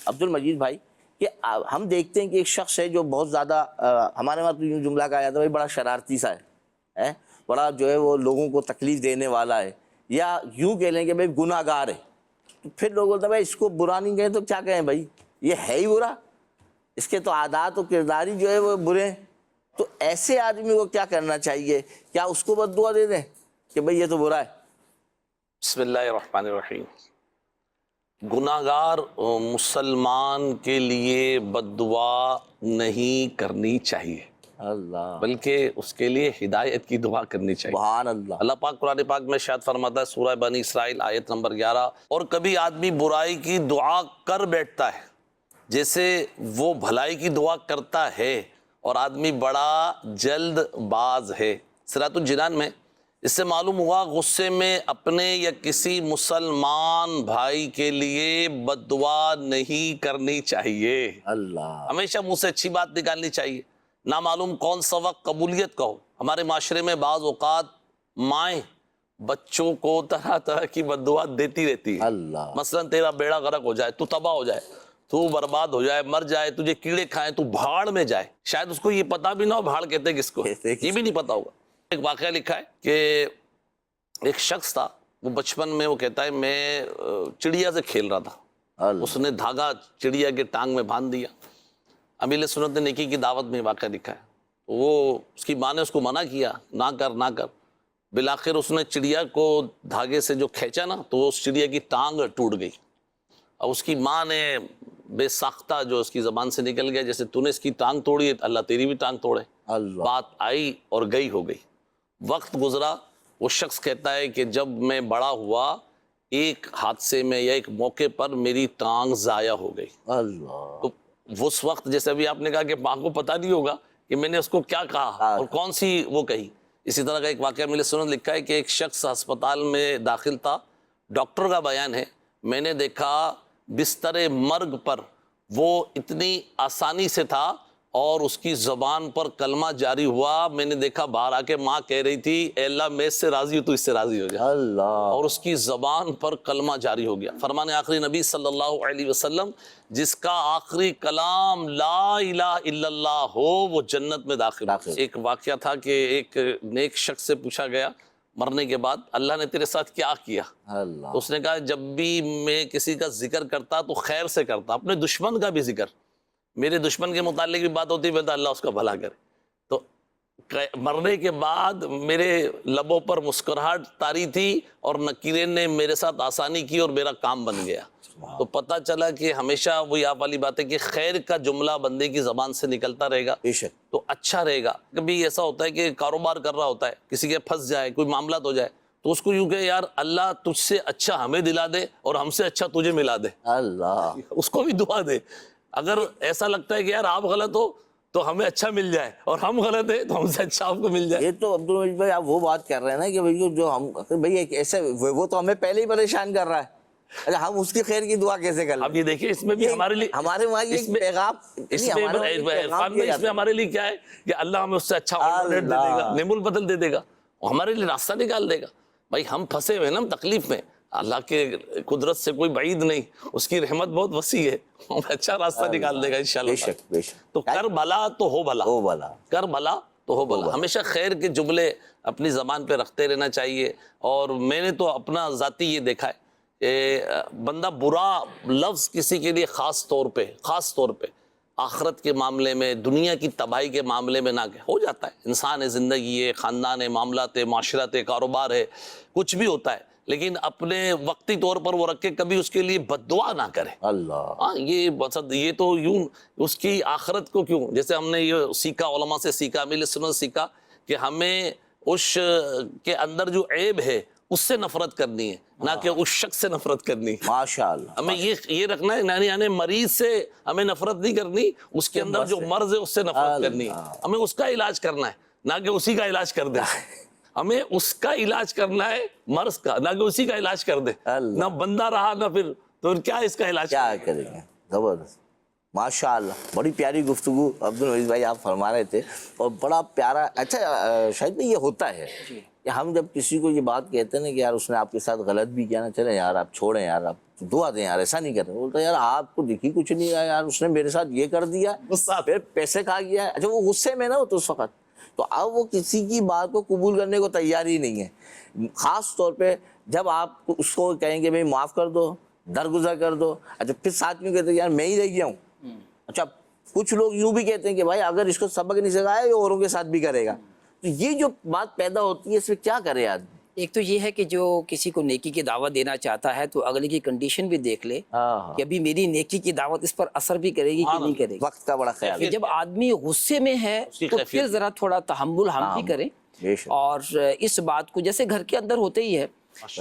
عبد المجید بھائی کہ ہم دیکھتے ہیں کہ ایک شخص ہے جو بہت زیادہ ہمارے وہاں تو یوں جملہ کہا جاتا ہے بھائی بڑا شرارتی سا ہے، بڑا جو ہے وہ لوگوں کو تکلیف دینے والا ہے، یا یوں کہہ لیں کہ بھائی گناہ گار ہے. تو پھر لوگ بولتے ہیں بھائی اس کو برا نہیں کہیں تو کیا کہیں بھائی، یہ ہے ہی برا، اس کے تو عادات و کردار ہی جو ہے وہ برے ہیں. تو ایسے آدمی کو کیا کرنا چاہیے؟ کیا اس کو بد دعا دے دیں کہ بھئی یہ تو برا ہے؟ بسم اللہ الرحمن الرحیم. گناہگار مسلمان کے لیے بد دعا نہیں کرنی چاہیے، اللہ، بلکہ اس کے لیے ہدایت کی دعا کرنی چاہیے. سبحان اللہ. اللہ پاک قرآن پاک میں ارشاد فرماتا ہے سورہ بنی اسرائیل آیت نمبر 11، اور کبھی آدمی برائی کی دعا کر بیٹھتا ہے جیسے وہ بھلائی کی دعا کرتا ہے، اور آدمی بڑا جلد باز ہے. سورۃ الجنان میں اس سے معلوم ہوا غصے میں اپنے یا کسی مسلمان بھائی کے لیے بد دعا نہیں کرنی چاہیے. اللہ، ہمیشہ منہ سے اچھی بات نکالنی چاہیے. نامعلوم کون سا وقت قبولیت کا ہو. ہمارے معاشرے میں بعض اوقات مائیں بچوں کو طرح طرح کی بد دعا دیتی رہتی ہے. اللہ، مثلا تیرا بیڑا غرق ہو جائے، تو تباہ ہو جائے، تو برباد ہو جائے، مر جائے، تجھے کیڑے کھائیں، تو بھاڑ میں جائے. شاید اس کو یہ پتا بھی نہ ہو بھاڑ کہتے کس کو، یہ بھی نہیں پتا ہوگا. ایک واقعہ لکھا ہے کہ ایک شخص تھا، وہ بچپن میں وہ کہتا ہے میں چڑیا سے کھیل رہا تھا. اس نے دھاگا چڑیا کے ٹانگ میں باندھ دیا. امیل سنت نیکی کی دعوت میں واقعہ لکھا ہے. وہ اس کی ماں نے اس کو منع کیا، نہ کر نہ کر. بالآخر اس نے چڑیا کو دھاگے سے جو کھینچا نا تو اس چڑیا کی ٹانگ ٹوٹ گئی. اب اس کی ماں نے بے ساختہ جو اس کی زبان سے نکل گیا جیسے تو نے اس کی ٹانگ توڑی ہے اللہ تیری بھی ٹانگ توڑے. اللہ، بات آئی اور گئی ہو گئی. وقت گزرا، وہ شخص کہتا ہے کہ جب میں بڑا ہوا ایک حادثے میں یا ایک موقع پر میری ٹانگ ضائع ہو گئی. اللہ، تو اس وقت جیسے ابھی آپ نے کہا کہ ماں کو پتہ نہیں ہوگا کہ میں نے اس کو کیا کہا اور کون سی وہ کہی. اسی طرح کا ایک واقعہ میرے سنت لکھا ہے کہ ایک شخص ہسپتال میں داخل تھا. ڈاکٹر کا بیان ہے میں نے دیکھا بستر مرگ پر وہ اتنی آسانی سے تھا اور اس کی زبان پر کلمہ جاری ہوا. میں نے دیکھا باہر آ کے ماں کہہ رہی تھی اے اللہ میں اس سے راضی ہوں تو اس سے راضی ہو جا، اللہ، اور اس کی زبان پر کلمہ جاری ہو گیا. فرمان آخری نبی صلی اللہ علیہ وسلم جس کا آخری کلام لا الہ الا اللہ ہو وہ جنت میں داخل. ایک واقعہ تھا کہ ایک نیک شخص سے پوچھا گیا مرنے کے بعد اللہ نے تیرے ساتھ کیا کیا؟ اللہ، اس نے کہا جب بھی میں کسی کا ذکر کرتا تو خیر سے کرتا، اپنے دشمن کا بھی ذکر. میرے دشمن کے متعلق بھی بات ہوتی ہے تو اللہ اس کا بھلا کرے. تو مرنے کے بعد میرے لبوں پر مسکراہٹ طاری تھی اور نکیرے نے میرے ساتھ آسانی کی اور میرا کام بن گیا. تو پتہ چلا کہ ہمیشہ وہی آپ والی بات ہے کہ خیر کا جملہ بندے کی زبان سے نکلتا رہے گا بے شک، تو اچھا رہے گا. کبھی ایسا ہوتا ہے کہ کاروبار کر رہا ہوتا ہے، کسی کے پھنس جائے، کوئی معاملات ہو جائے تو اس کو یوں کہ یار اللہ تجھ سے اچھا ہمیں دلا دے اور ہم سے اچھا تجھے ملا دے. اللہ، اس کو بھی دعا دے. اگر ایسا لگتا ہے کہ یار آپ غلط ہو تو ہمیں اچھا مل جائے اور ہم غلط ہیں تو ہم سے اچھا آپ کو مل جائے. یہ تو عبد المجید بھائی آپ وہ بات کر رہے ہیں نا کہ بھائی جو ہم بھائی ایک ایسے وہ تو ہمیں پہلے ہی پریشان کر رہا ہے. اچھا ہم اس کی خیر کی دعا کیسے کر لیں؟ اب یہ دیکھیں اس میں بھی ہمارے لیے ہمارے وہاں یہ اس میں پیغام عرفان میں اس میں ہمارے لیے کیا ہے کہ اللہ ہمیں اس سے اچھا آلٹرنیٹ دے دے گا، نعم البدل دے دے گا، ہمارے لیے راستہ نکال دے گا. بھائی ہم پھنسے ہوئے نا تکلیف میں، اللہ کے قدرت سے کوئی بعید نہیں، اس کی رحمت بہت وسیع ہے، ہمیں اچھا راستہ نکال دے گا انشاءاللہ. بے شک، بے شک. تو کر بھلا تو ہو بھلا، ہو بھلا، کر بھلا تو ہو بھلا. ہمیشہ خیر کے جملے اپنی زبان پہ رکھتے رہنا چاہیے. اور میں نے تو اپنا ذاتی یہ دیکھا ہے کہ بندہ برا لفظ کسی کے لیے خاص طور پہ آخرت کے معاملے میں، دنیا کی تباہی کے معاملے میں نہ کہ ہو جاتا ہے. انسان ہے، زندگی ہے، خاندان ہے، معاملات ہے، معاشرت ہے، کاروبار ہے، کچھ بھی ہوتا ہے، لیکن اپنے وقتی طور پر وہ رکھ کے کبھی اس کے لیے بد دعا نہ کرے. اللہ، ہاں یہ تو یوں اس کی آخرت کو کیوں، جیسے ہم نے یہ سیکھا، علماء سے سیکھا، امیل سنت سیکھا کہ ہمیں اس کے اندر جو عیب ہے اس سے نفرت کرنی ہے، نہ کہ اس شخص سے نفرت کرنی ہے. ماشاء اللہ. ہمیں یہ رکھنا ہے، یعنی مریض سے ہمیں نفرت نہیں کرنی، اس کے اندر جو مرض ہے اس سے نفرت کرنی ہے. ہمیں اس کا علاج کرنا ہے، نہ کہ اسی کا علاج کر دیں. ہمیں اس کا علاج کرنا ہے مرض کا، نہ کہ اسی کا علاج کر دیں. نہ بندہ رہا نہ پھر تو کیا اس کا علاج کیا کریں گے. زبردست. ماشاء اللہ بڑی پیاری گفتگو عبدالعزیز بھائی آپ فرما رہے تھے، اور بڑا پیارا. اچھا شاید بھائی یہ ہوتا ہے کہ ہم جب کسی کو یہ بات کہتے ہیں نا کہ یار اس نے آپ کے ساتھ غلط بھی کیا نا، چلیں یار آپ چھوڑیں یار، آپ دعا دیں یار، ایسا نہیں کریں. بولتا یار آپ کو دیکھی کچھ نہیں ہے یار، اس نے میرے ساتھ یہ کر دیا، پھر پیسے کھا گیا ہے. اچھا وہ غصے میں نا ہو تو اس وقت تو اب وہ کسی کی بات کو قبول کرنے کو تیار ہی نہیں ہے. خاص طور پہ جب آپ اس کو کہیں گے بھائی معاف کر دو، درگزر کر دو. اچھا پھر ساتھ میں کہتے ہیں یار میں ہی رہ گیا ہوں. اچھا کچھ لوگ یوں بھی کہتے ہیں کہ بھائی اگر اس کو سبق نہیں سکھایا یہ اوروں کے ساتھ بھی کرے گا. تو یہ جو بات پیدا ہوتی ہے اس میں کیا کرے آدمی؟ ایک تو یہ ہے کہ جو کسی کو نیکی کی دعوت دینا چاہتا ہے تو اگلے کی کنڈیشن بھی دیکھ لے کہ ابھی میری نیکی کی دعوت اس پر اثر بھی کرے گی کہ نہیں کرے گی. وقت کا بڑا خیال ہے. جب آدمی غصے میں ہے تو پھر ذرا تھوڑا تحمل ہم بھی کریں. اور اس بات کو جیسے گھر کے اندر ہوتے ہی ہے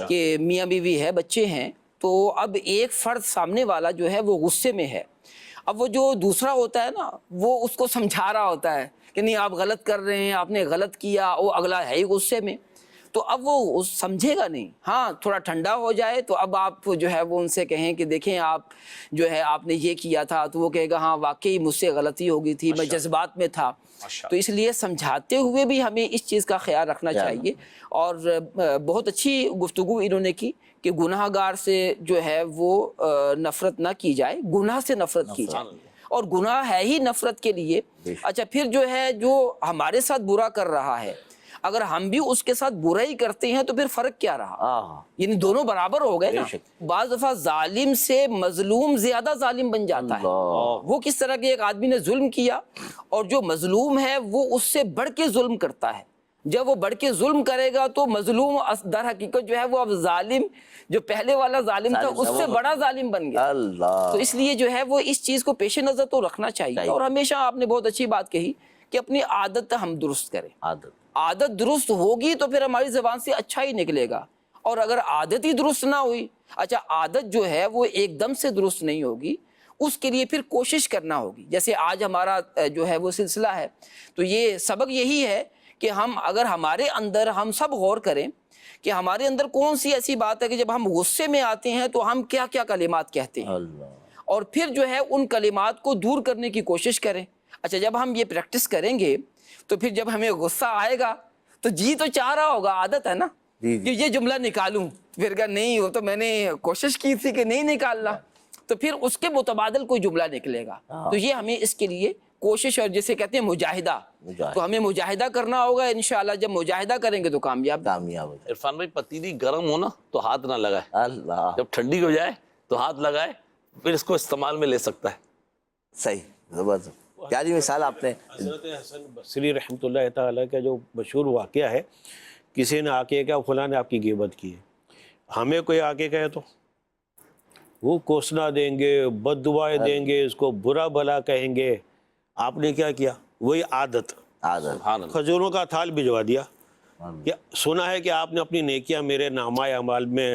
کہ میاں بیوی ہے، بچے ہیں، تو اب ایک فرد سامنے والا جو ہے وہ غصے میں ہے. اب وہ جو دوسرا ہوتا ہے نا وہ اس کو سمجھا رہا ہوتا ہے کہ نہیں آپ غلط کر رہے ہیں، آپ نے غلط کیا. وہ اگلا ہے ہی غصے میں، تو اب وہ سمجھے گا نہیں. ہاں تھوڑا ٹھنڈا ہو جائے تو اب آپ جو ہے وہ ان سے کہیں کہ دیکھیں آپ جو ہے آپ نے یہ کیا تھا، تو وہ کہے گا ہاں واقعی مجھ سے غلطی ہو گئی تھی، میں جذبات میں تھا. تو اس لیے سمجھاتے ہوئے بھی ہمیں اس چیز کا خیال رکھنا چاہیے. اور بہت اچھی گفتگو انہوں نے کی کہ گناہ گار سے جو ہے وہ نفرت نہ کی جائے، گناہ سے نفرت کی جائے. اور گناہ ہے ہی نفرت کے لیے. اچھا پھر جو ہے جو ہمارے ساتھ برا کر رہا ہے، اگر ہم بھی اس کے ساتھ برا ہی کرتے ہیں تو پھر فرق کیا رہا؟ یعنی دونوں برابر ہو گئے نا. بعض دفعہ ظالم سے مظلوم زیادہ ظالم بن جاتا ہے. وہ کس طرح کہ ایک آدمی نے ظلم کیا اور جو مظلوم ہے وہ اس سے بڑھ کے ظلم کرتا ہے. جب وہ بڑھ کے ظلم کرے گا تو مظلوم در حقیقت جو ہے وہ اب ظالم جو پہلے والا ظالم تھا اس سے بڑا ظالم بن گیا. تو اس لیے جو ہے وہ اس چیز کو پیش نظر تو رکھنا چاہیے. اور ہمیشہ آپ نے بہت اچھی بات کہی کہ اپنی عادت ہم درست کریں. عادت درست ہوگی تو پھر ہماری زبان سے اچھا ہی نکلے گا. اور اگر عادت ہی درست نہ ہوئی، اچھا عادت جو ہے وہ ایک دم سے درست نہیں ہوگی، اس کے لیے پھر کوشش کرنا ہوگی. جیسے آج ہمارا جو ہے وہ سلسلہ ہے تو یہ سبق یہی ہے کہ ہم اگر ہمارے اندر ہم سب غور کریں کہ ہمارے اندر کون سی ایسی بات ہے کہ جب ہم غصے میں آتے ہیں تو ہم کیا کیا کلمات کہتے ہیں، اور پھر جو ہے ان کلمات کو دور کرنے کی کوشش کریں. اچھا جب ہم یہ پریکٹس کریں گے تو پھر جب ہمیں غصہ آئے گا تو جی تو چاہ رہا ہوگا، عادت ہے نا کہ یہ جملہ نکالوں، پھر کہا نہیں وہ تو میں نے کوشش کی تھی کہ نہیں نکالنا، تو پھر اس کے متبادل کوئی جملہ نکلے گا. تو یہ ہمیں اس کے لیے کوشش، اور جسے کہتے ہیں مجاہدہ، تو ہمیں مجاہدہ کرنا ہوگا. انشاءاللہ جب مجاہدہ کریں گے تو کامیاب ہو جائے. عرفان بھائی پتیلی گرم ہو نا تو ہاتھ نہ لگائے، جب ٹھنڈی ہو جائے تو ہاتھ لگائے، پھر اس کو استعمال میں لے سکتا ہے. صحیح، زبردست پیاری مثال آپ نے. حضرت حسن بصری رحمۃ اللہ تعالیٰ کا جو مشہور واقعہ ہے، کسی نے آ کے کہا فلاں نے آپ کی غیبت کی ہے. ہمیں کوئی آ کے کہے تو وہ کوسنا دیں گے، بد دعائیں دیں گے، اس کو برا بھلا کہیں گے. آپ نے کیا کیا؟ وہی عادت، کھجوروں کا تھال بھجوا دیا. سنا ہے کہ آپ نے اپنی نیکیاں میرے نامہ اعمال میں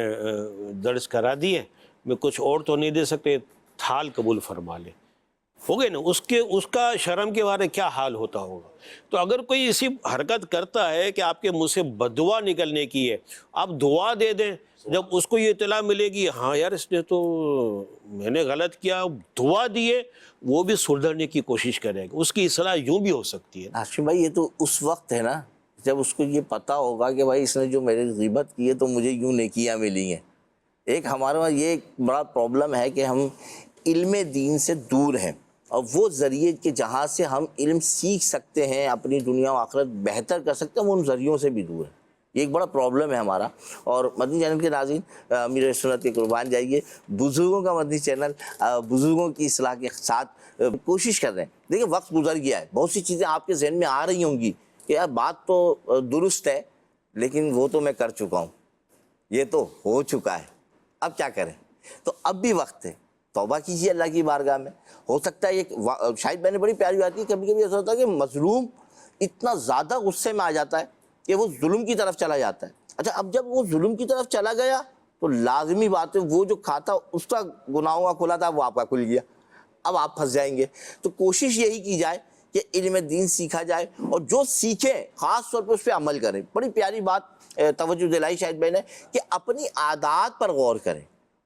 درج کرا دی ہیں، میں کچھ اور تو نہیں دے سکتے، تھال قبول فرما لے. ہو گئے نا. اس کا شرم کے بارے کیا حال ہوتا ہوگا. تو اگر کوئی اسی حرکت کرتا ہے کہ آپ کے منہ سے بددعا نکلنے کی ہے، آپ دعا دے دیں، جب اس کو یہ اطلاع ملے گی ہاں یار اس نے تو میں نے غلط کیا، دعا دیے، وہ بھی سدھرنے کی کوشش کرے گا. اس کی اصلاح یوں بھی ہو سکتی ہے. ہاشم بھائی یہ تو اس وقت ہے نا جب اس کو یہ پتہ ہوگا کہ بھائی اس نے جو میری غیبت کی ہے تو مجھے یوں نیکیاں ملی ہیں. ایک ہمارے وہاں یہ ایک بڑا پرابلم ہے کہ ہم علم دین سے دور ہیں، اور وہ ذریعے کہ جہاں سے ہم علم سیکھ سکتے ہیں، اپنی دنیا و آخرت بہتر کر سکتے ہیں، وہ ان ذریعوں سے بھی دور ہے. یہ ایک بڑا پرابلم ہے ہمارا. اور مدنی چینل کے ناظرین امیر سنت کے قربان جائیے، بزرگوں کا مدنی چینل بزرگوں کی اصلاح کے ساتھ کوشش کر رہے ہیں. دیکھیں وقت گزر گیا ہے، بہت سی چیزیں آپ کے ذہن میں آ رہی ہوں گی کہ یار بات تو درست ہے لیکن وہ تو میں کر چکا ہوں، یہ تو ہو چکا ہے، اب کیا کریں. تو اب بھی وقت ہے، توبہ کیجیے اللہ کی بارگاہ میں. ہو سکتا ہے شاید میں نے بڑی پیاری بات کی، کبھی کبھی ایسا ہوتا ہے کہ مظلوم اتنا زیادہ غصے میں آ جاتا ہے کہ وہ ظلم کی طرف چلا جاتا ہے. اچھا اب جب وہ ظلم کی طرف چلا گیا تو لازمی بات ہے وہ جو کھاتا اس کا گناہوں کا کھلا تھا وہ آپ کا کھل گیا، اب آپ پھنس جائیں گے۔ تو کوشش یہی کی جائے کہ علم دین سیکھا جائے، اور جو سیکھیں خاص طور پہ اس پہ عمل کریں۔ بڑی پیاری بات توجہ دلائی شاہد بھائی نے کہ اپنی عادات پر غور کریں،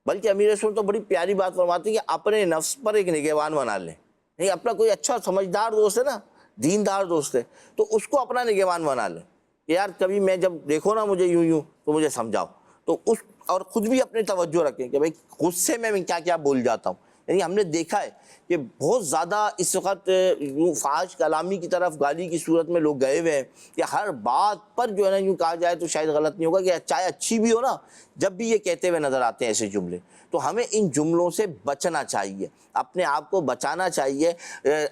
بلکہ امیر رسول تو بڑی پیاری بات فرماتے ہیں کہ اپنے نفس پر ایک نگہبان بنا لیں۔ نہیں اپنا کوئی اچھا سمجھدار دوست ہے نا، دیندار دوست ہے، تو اس کو اپنا نگہبان بنا لیں کہ یار کبھی میں جب دیکھو نا مجھے یوں تو مجھے سمجھاؤ، تو اس اور خود بھی اپنے توجہ رکھیں کہ بھائی غصے میں کیا کیا بول جاتا ہوں۔ یعنی ہم نے دیکھا ہے کہ بہت زیادہ اس وقت یوں فحش کلامی کی طرف گالی کی صورت میں لوگ گئے ہوئے ہیں کہ ہر بات پر جو ہے نا یوں کہا جائے تو شاید غلط نہیں ہوگا کہ چاہے اچھی بھی ہو نا، جب بھی یہ کہتے ہوئے نظر آتے ہیں ایسے جملے، تو ہمیں ان جملوں سے بچنا چاہیے، اپنے آپ کو بچانا چاہیے۔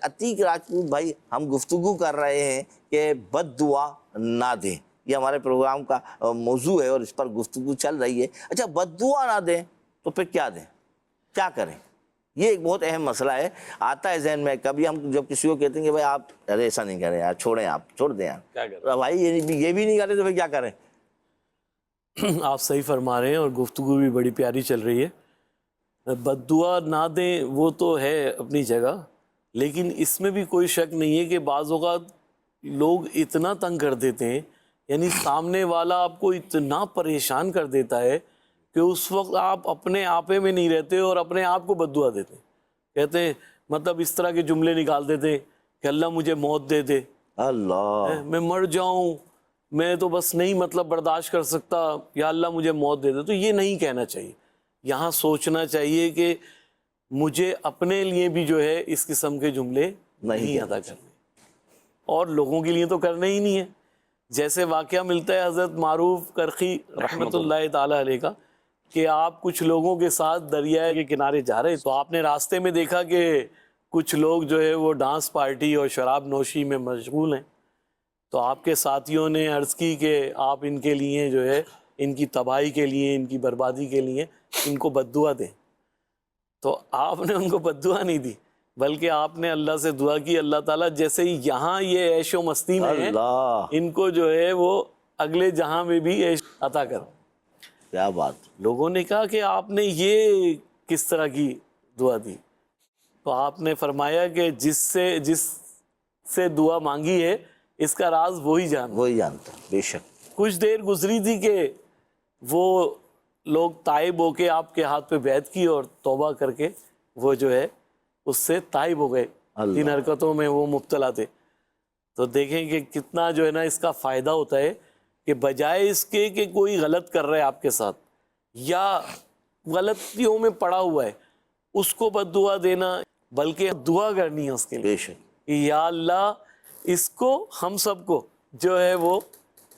عتیق راجپوت بھائی، ہم گفتگو کر رہے ہیں کہ بد دعا نہ دیں، یہ ہمارے پروگرام کا موضوع ہے اور اس پر گفتگو چل رہی ہے۔ اچھا بد دعا نہ دیں تو پھر کیا دیں، کیا کریں؟ یہ ایک بہت اہم مسئلہ ہے، آتا ہے ذہن میں۔ کبھی ہم جب کسی کو کہتے ہیں کہ بھائی آپ ارے ایسا نہیں کریں یار، چھوڑیں، آپ چھوڑ دیں یار، بھائی یہ بھی نہیں کریں تو پھر کیا کریں؟ آپ صحیح فرما رہے ہیں اور گفتگو بھی بڑی پیاری چل رہی ہے۔ بد دعا نہ دیں وہ تو ہے اپنی جگہ، لیکن اس میں بھی کوئی شک نہیں ہے کہ بعض اوقات لوگ اتنا تنگ کر دیتے ہیں، یعنی سامنے والا آپ کو اتنا پریشان کر دیتا ہے کہ اس وقت آپ اپنے آپے میں نہیں رہتے اور اپنے آپ کو بد دعا دیتے ہیں۔ کہتے ہیں مطلب اس طرح کے جملے نکال دیتے ہیں کہ اللہ مجھے موت دے دے، اللہ میں مر جاؤں، میں تو بس نہیں مطلب برداشت کر سکتا، یا اللہ مجھے موت دے دے۔ تو یہ نہیں کہنا چاہیے، یہاں سوچنا چاہیے کہ مجھے اپنے لیے بھی جو ہے اس قسم کے جملے نہیں ادا کرنے، اور لوگوں کے لیے تو کرنے ہی نہیں ہے۔ جیسے واقعہ ملتا ہے حضرت معروف کرخی رحمۃ اللہ تعالیٰ علیہ کا کہ آپ کچھ لوگوں کے ساتھ دریائے کے کنارے جا رہے تو آپ نے راستے میں دیکھا کہ کچھ لوگ جو ہے وہ ڈانس پارٹی اور شراب نوشی میں مشغول ہیں، تو آپ کے ساتھیوں نے عرض کی کہ آپ ان کے لیے جو ہے ان کی تباہی کے لیے، ان کی بربادی کے لیے ان کو بد دعا دیں۔ تو آپ نے ان کو بد دعا نہیں دی، بلکہ آپ نے اللہ سے دعا کی اللہ تعالیٰ جیسے ہی یہاں یہ عیش و مستی میں ہیں ان کو جو ہے وہ اگلے جہاں میں بھی عیش عطا کرو۔ کیا بات! لوگوں نے کہا کہ آپ نے یہ کس طرح کی دعا دی؟ تو آپ نے فرمایا کہ جس سے دعا مانگی ہے اس کا راز وہی جانتا، بے شک۔ کچھ دیر گزری تھی کہ وہ لوگ تائب ہو کے آپ کے ہاتھ پہ بیعت کی اور توبہ کر کے وہ جو ہے اس سے تائب ہو گئے، ان حرکتوں میں وہ مبتلا تھے۔ تو دیکھیں کہ کتنا جو ہے نا اس کا فائدہ ہوتا ہے کہ بجائے اس کے کہ کوئی غلط کر رہا ہے آپ کے ساتھ یا غلطیوں میں پڑا ہوا ہے اس کو بد دعا دینا، بلکہ دعا کرنی ہے اس کے لیے کہ یا اللہ اس کو ہم سب کو جو ہے وہ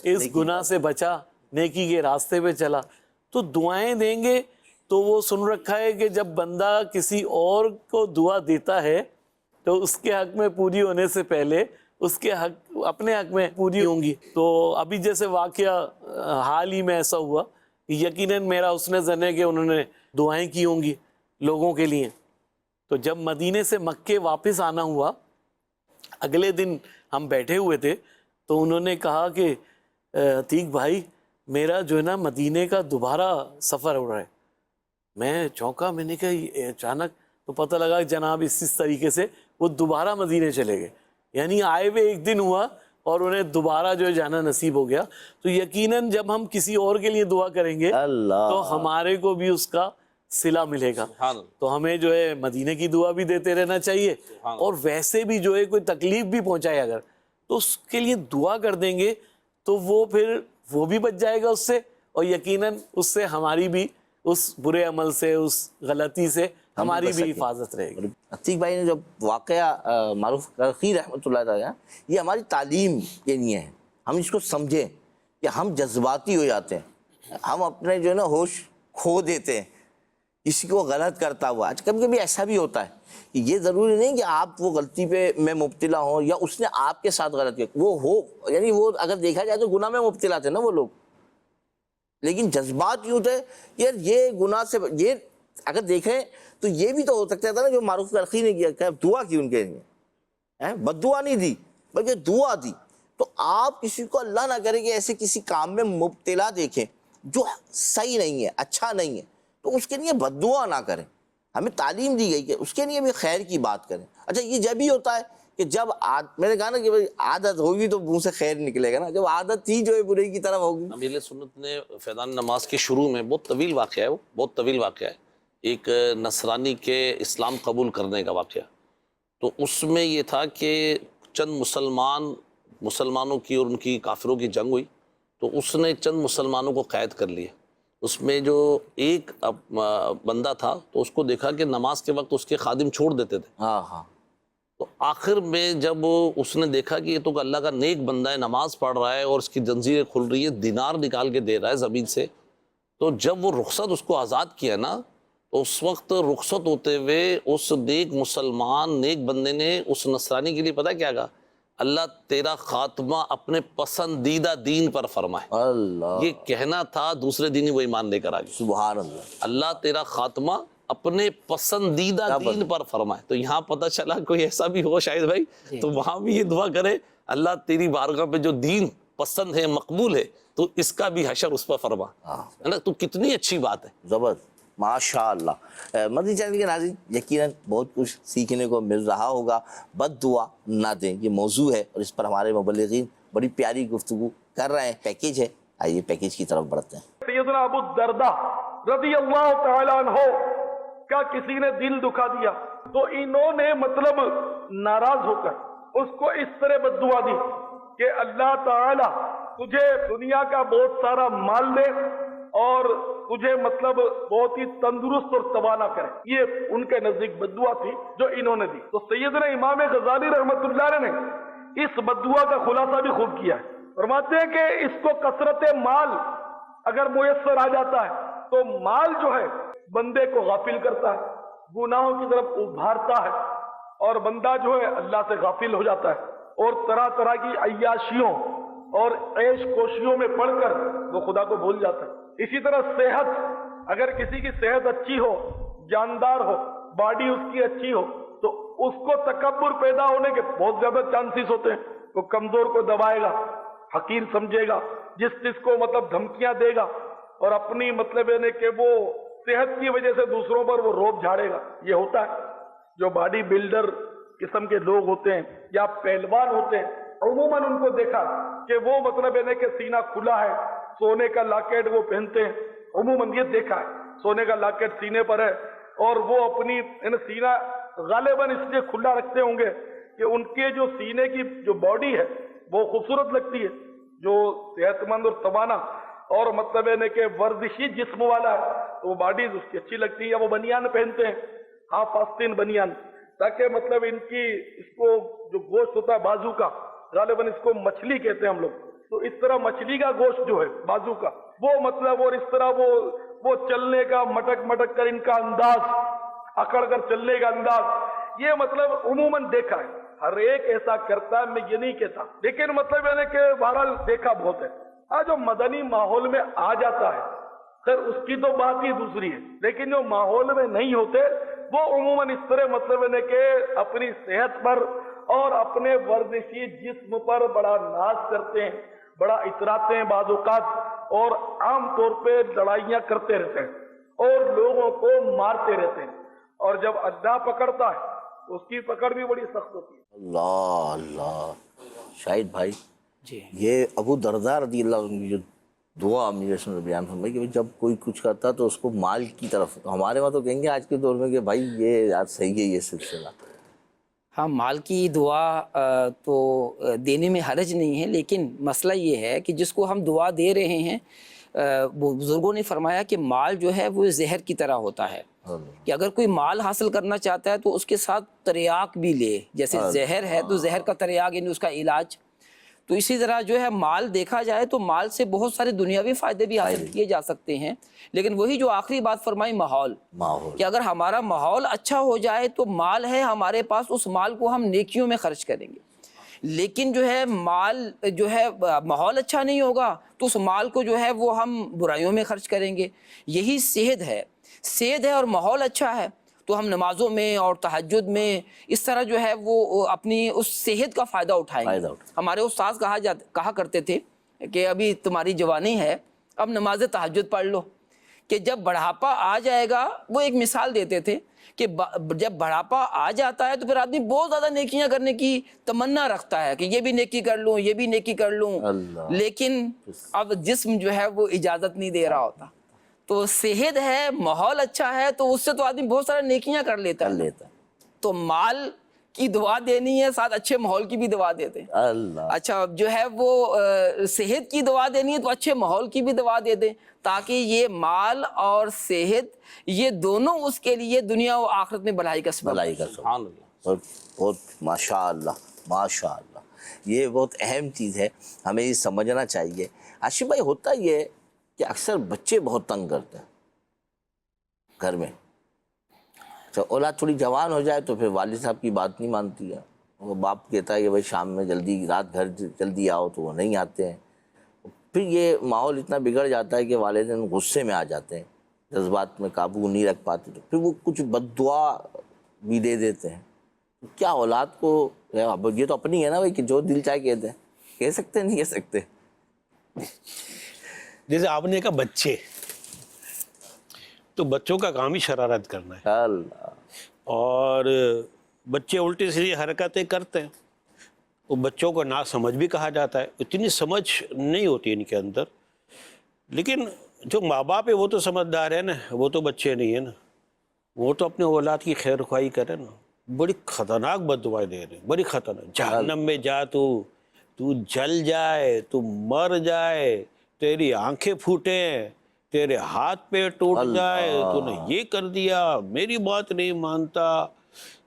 اس گناہ سے بچا، نیکی کے راستے پہ چلا۔ تو دعائیں دیں گے تو وہ سن رکھا ہے کہ جب بندہ کسی اور کو دعا دیتا ہے تو اس کے حق میں پوری ہونے سے پہلے اس کے حق اپنے حق میں پوری ہوں گی۔ تو ابھی جیسے واقعہ حال ہی میں ایسا ہوا، یقیناً میرا حسن ظن ہے کہ انہوں نے دعائیں کی ہوں گی لوگوں کے لیے۔ تو جب مدینے سے مکے واپس آنا ہوا، اگلے دن ہم بیٹھے ہوئے تھے تو انہوں نے کہا کہ عتیق بھائی میرا جو ہے نا مدینے کا دوبارہ سفر ہو رہا ہے۔ میں چونکا، میں نے کہا یہ اچانک، تو پتہ لگا کہ جناب اس طریقے سے وہ دوبارہ مدینے چلے گئے، یعنی آئے ہوئے ایک دن ہوا اور انہیں دوبارہ جو ہے جانا نصیب ہو گیا۔ تو یقیناً جب ہم کسی اور کے لیے دعا کریں گے تو ہمارے کو بھی اس کا صلہ ملے گا۔ تو ہمیں جو ہے مدینے کی دعا بھی دیتے رہنا چاہیے، اور ویسے بھی جو ہے کوئی تکلیف بھی پہنچائے اگر تو اس کے لیے دعا کر دیں گے تو وہ پھر وہ بھی بچ جائے گا اس سے، اور یقیناً اس سے ہماری بھی اس برے عمل سے، اس غلطی سے ہماری بھی حفاظت رہے گی۔ عتیق بھائی نے جو واقعہ معروف کرخی رحمۃ اللہ تعالیٰ، یہ ہماری تعلیم کے لیے ہے، ہم اس کو سمجھیں کہ ہم جذباتی ہو جاتے ہیں، ہم اپنے جو ہے نا ہوش کھو دیتے ہیں کسی کو غلط کرتا ہوا۔ کبھی کبھی ایسا بھی ہوتا ہے کہ یہ ضروری نہیں کہ آپ وہ غلطی پہ میں مبتلا ہوں یا اس نے آپ کے ساتھ غلط کیا، وہ ہو، یعنی وہ اگر دیکھا جائے تو گناہ میں مبتلا تھے نا وہ لوگ، لیکن جذبات یوں تھے یار یہ گناہ سے، یہ اگر دیکھیں تو یہ بھی تو ہو سکتا تھا نا جو معروف کرخی نے کیا، دعا کی ان کے لیے، بد دعا نہیں دی بلکہ دعا دی، تو آپ کسی کو اللہ نہ کرے کہ ایسے کسی کام میں مبتلا دیکھیں جو صحیح نہیں ہے، اچھا نہیں ہے، تو اس کے لیے بد دعا نہ کریں. ہمیں تعلیم دی گئی کہ اس کے لیے بھی خیر کی بات کریں. اچھا یہ جب ہی ہوتا ہے کہ جب میں نے کہا نا کہ بھائی عادت ہوگی تو منہ سے خیر نکلے گا نا، جب عادت ہی جو ہے برے کی طرف ہوگی. امیر سنت نے فیضان نماز کے شروع میں بہت طویل واقعہ ہے، وہ بہت طویل واقعہ ہے، ایک نصرانی کے اسلام قبول کرنے کا واقعہ. تو اس میں یہ تھا کہ چند مسلمانوں کی اور ان کی کافروں کی جنگ ہوئی، تو اس نے چند مسلمانوں کو قید کر لیا. اس میں جو ایک بندہ تھا تو اس کو دیکھا کہ نماز کے وقت اس کے خادم چھوڑ دیتے تھے. ہاں تو آخر میں جب اس نے دیکھا کہ یہ تو اللہ کا نیک بندہ ہے، نماز پڑھ رہا ہے اور اس کی زنجیریں کھل رہی ہے، دینار نکال کے دے رہا ہے زمین سے، تو جب وہ رخصت اس کو آزاد کیا نا، تو اس وقت رخصت ہوتے ہوئے اس نیک بندے نے اس نصرانی کے لیے پتہ کیا کہا؟ اللہ تیرا خاتمہ اپنے پسندیدہ دین پر فرمائے. اللہ، یہ کہنا تھا، دوسرے دن ہی وہ ایمان لے کر آ گیا. سبحان اللہ. اللہ تیرا خاتمہ اپنے پسندیدہ دین پر فرمائے. تو یہاں پتہ چلا کوئی ایسا بھی ہو شاید بھائی تو وہاں بھی یہ دعا کرے، اللہ تیری بارگاہ پہ جو دین پسند ہے، مقبول ہے، تو اس کا بھی حشر اس پر فرما. ہے نا؟ تو کتنی اچھی بات ہے. زبردست، ماشاء اللہ. مدنی چینل کے ناظرین، یقیناً بہت کچھ سیکھنے کو مل رہا ہوگا. بد دعا نہ دیں، یہ موضوع ہے اور اس پر ہمارے مبلغین بڑی پیاری گفتگو کر رہے ہیں. پیکیج ہے، آئیے پیکیج کی طرف بڑھتے ہیں. سیدنا ابو الدرداء رضی اللہ تعالیٰ عنہ کا کسی نے دل دکھا دیا تو انہوں نے مطلب ناراض ہو کر اس کو اس طرح بد دعا دی کہ اللہ تعالیٰ تجھے دنیا کا بہت سارا مال دے اور تجھے مطلب بہت ہی تندرست اور توانا کرے. یہ ان کے نزدیک بد دعا تھی جو انہوں نے دی. تو سیدنا امام غزالی رحمۃ اللہ علیہ نے اس بد دعا کا خلاصہ بھی خوب کیا ہے. فرماتے ہیں کہ اس کو کثرت مال اگر میسر آ جاتا ہے تو مال جو ہے بندے کو غافل کرتا ہے، گناہوں کی طرف ابھارتا ہے اور بندہ جو ہے اللہ سے غافل ہو جاتا ہے اور طرح طرح کی عیاشیوں اور عیش کوشیوں میں پڑ کر وہ خدا کو بھول جاتا ہے. اسی طرح صحت، اگر کسی کی صحت اچھی ہو، جاندار ہو، باڈی اس کی اچھی ہو تو اس کو تکبر پیدا ہونے کے بہت زیادہ چانسز ہوتے ہیں. وہ کمزور کو دبائے گا، حقیر سمجھے گا، جس کو مطلب دھمکیاں دے گا اور اپنی مطلب یعنی کہ وہ صحت کی وجہ سے دوسروں پر وہ روب جھاڑے گا. یہ ہوتا ہے. جو باڈی بلڈر قسم کے لوگ ہوتے ہیں یا پہلوان ہوتے ہیں، عموماً ان کو دیکھا کہ وہ مطلب یعنی کہ سینہ کھلا ہے، سونے کا لاکٹ وہ پہنتے ہیں. عموماً یہ دیکھا ہے سونے کا لاکٹ سینے پر ہے اور وہ اپنی سینہ غالباً اس لیے کھلا رکھتے ہوں گے کہ ان کے جو سینے کی جو باڈی ہے وہ خوبصورت لگتی ہے. جو صحت مند اور توانا اور مطلب ہے کہ ورزشی جسم والا ہے تو وہ باڈی اس کی اچھی لگتی ہے. یا وہ بنیان پہنتے ہیں، ہاف آستین بنیان، تاکہ مطلب ان کی اس کو جو گوشت ہوتا ہے بازو کا، غالباً اس کو مچھلی کہتے ہیں ہم لوگ، تو اس طرح مچھلی کا گوشت جو ہے بازو کا وہ مطلب، اور اس طرح وہ چلنے کا مٹک مٹک کر ان کا انداز، اکڑ کر چلنے کا انداز، یہ مطلب عموماً دیکھا ہے. ہر ایک ایسا کرتا ہے، میں یہ نہیں کہتا، لیکن مطلب یعنی کہ بہرحال دیکھا بہت ہے. جو مدنی ماحول میں آ جاتا ہے خیر اس کی تو بات ہی دوسری ہے، لیکن جو ماحول میں نہیں ہوتے وہ عموماً اس طرح مطلب ہے کہ اپنی صحت پر اور اپنے ورزشی جسم پر بڑا ناز کرتے ہیں، بڑا اتراتے ہیں بعض اوقات، اور عام طور پہ لڑائیاں کرتے رہتے ہیں اور لوگوں کو مارتے رہتے ہیں. اور جب اللہ پکڑتا ہے تو اس کی پکڑ بھی بڑی سخت ہوتی ہے. اللہ اللہ. شاہد بھائی جی یہ ابو درداء رضی اللہ عنہ کی جو دعا امیر سنت نے بیان فرمائی کہ جب کوئی کچھ کرتا تو اس کو مال کی طرف، ہمارے وہاں تو کہیں گے آج کے دور میں کہ بھائی یہ آج صحیح ہے یہ سلسلہ. ہاں، مال کی دعا تو دینے میں حرج نہیں ہے، لیکن مسئلہ یہ ہے کہ جس کو ہم دعا دے رہے ہیں، بزرگوں نے فرمایا کہ مال جو ہے وہ زہر کی طرح ہوتا ہے، کہ اگر کوئی مال حاصل کرنا چاہتا ہے تو اس کے ساتھ تریاق بھی لے. جیسے زہر ہے تو زہر کا تریاق یعنی اس کا علاج. تو اسی طرح جو ہے مال دیکھا جائے تو مال سے بہت سارے دنیاوی فائدے بھی حاصل کیے جا سکتے ہیں، لیکن وہی جو آخری بات فرمائی ماحول، کہ اگر ہمارا ماحول اچھا ہو جائے تو مال ہے ہمارے پاس، اس مال کو ہم نیکیوں میں خرچ کریں گے. لیکن جو ہے مال جو ہے ماحول اچھا نہیں ہوگا تو اس مال کو جو ہے وہ ہم برائیوں میں خرچ کریں گے. یہی صحت ہے اور ماحول اچھا ہے تو ہم نمازوں میں اور تہجد میں اس طرح جو ہے وہ اپنی اس صحت کا فائدہ اٹھائیں گے۔ ہمارے استاذ کہا کرتے تھے کہ ابھی تمہاری جوانی ہے، اب نماز تہجد پڑھ لو، کہ جب بڑھاپا آ جائے گا، وہ ایک مثال دیتے تھے کہ جب بڑھاپا آ جاتا ہے تو پھر آدمی بہت زیادہ نیکیاں کرنے کی تمنا رکھتا ہے کہ یہ بھی نیکی کر لوں، یہ بھی نیکی کر لوں، لیکن اب جسم جو ہے وہ اجازت نہیں دے رہا ہوتا۔ تو صحت ہے، ماحول اچھا ہے، تو اس سے تو آدمی بہت سارے نیکیاں کر لیتا ہے۔ تو مال کی دعا دینی ہے، ساتھ اچھے ماحول کی بھی دعا دیتے ہیں۔ اچھا جو ہے وہ صحت کی دعا دینی ہے تو اچھے ماحول کی بھی دعا دے دیں، تاکہ یہ مال اور صحت یہ دونوں اس کے لیے دنیا و آخرت میں بھلائی کا سبب بھلائی کا سبب۔ بہت ماشاء اللہ، ماشاء اللہ، یہ بہت اہم چیز ہے، ہمیں یہ سمجھنا چاہیے۔ ہاشم بھائی، ہوتا یہ ہے کہ اکثر بچے بہت تنگ کرتے ہیں گھر میں، اولاد تھوڑی جوان ہو جائے تو پھر والد صاحب کی بات نہیں مانتی ہے، وہ باپ کہتا ہے کہ بھائی شام میں جلدی، رات گھر جلدی آؤ، تو وہ نہیں آتے ہیں، پھر یہ ماحول اتنا بگڑ جاتا ہے کہ والدین غصے میں آ جاتے ہیں، جذبات میں قابو نہیں رکھ پاتے، تو پھر وہ کچھ بد دعا بھی دے دیتے ہیں۔ کیا اولاد کو، یہ تو اپنی ہے نا بھائی، کہ جو دل چاہے کہہ دیں، کہہ سکتے نہیں کہہ سکتے؟ جیسے آپ نے کہا بچے، تو بچوں کا کام ہی شرارت کرنا ہے، اور بچے الٹی سیدھی حرکتیں کرتے ہیں، وہ بچوں کو ناسمجھ بھی کہا جاتا ہے، اتنی سمجھ نہیں ہوتی ان کے اندر، لیکن جو ماں باپ ہے وہ تو سمجھدار ہے نا، وہ تو بچے نہیں ہے نا، وہ تو اپنے اولاد کی خیر خواہی کرے نا۔ بڑی خطرناک بد دعائیں دے رہے ہیں، بڑی خطرناک، جہنم میں جا تو جل جائے، تو مر جائے، تیری آنکھیں پھوٹیں، تیرے ہاتھ پہ ٹوٹ جائے، تو نے یہ کر دیا، میری بات نہیں مانتا،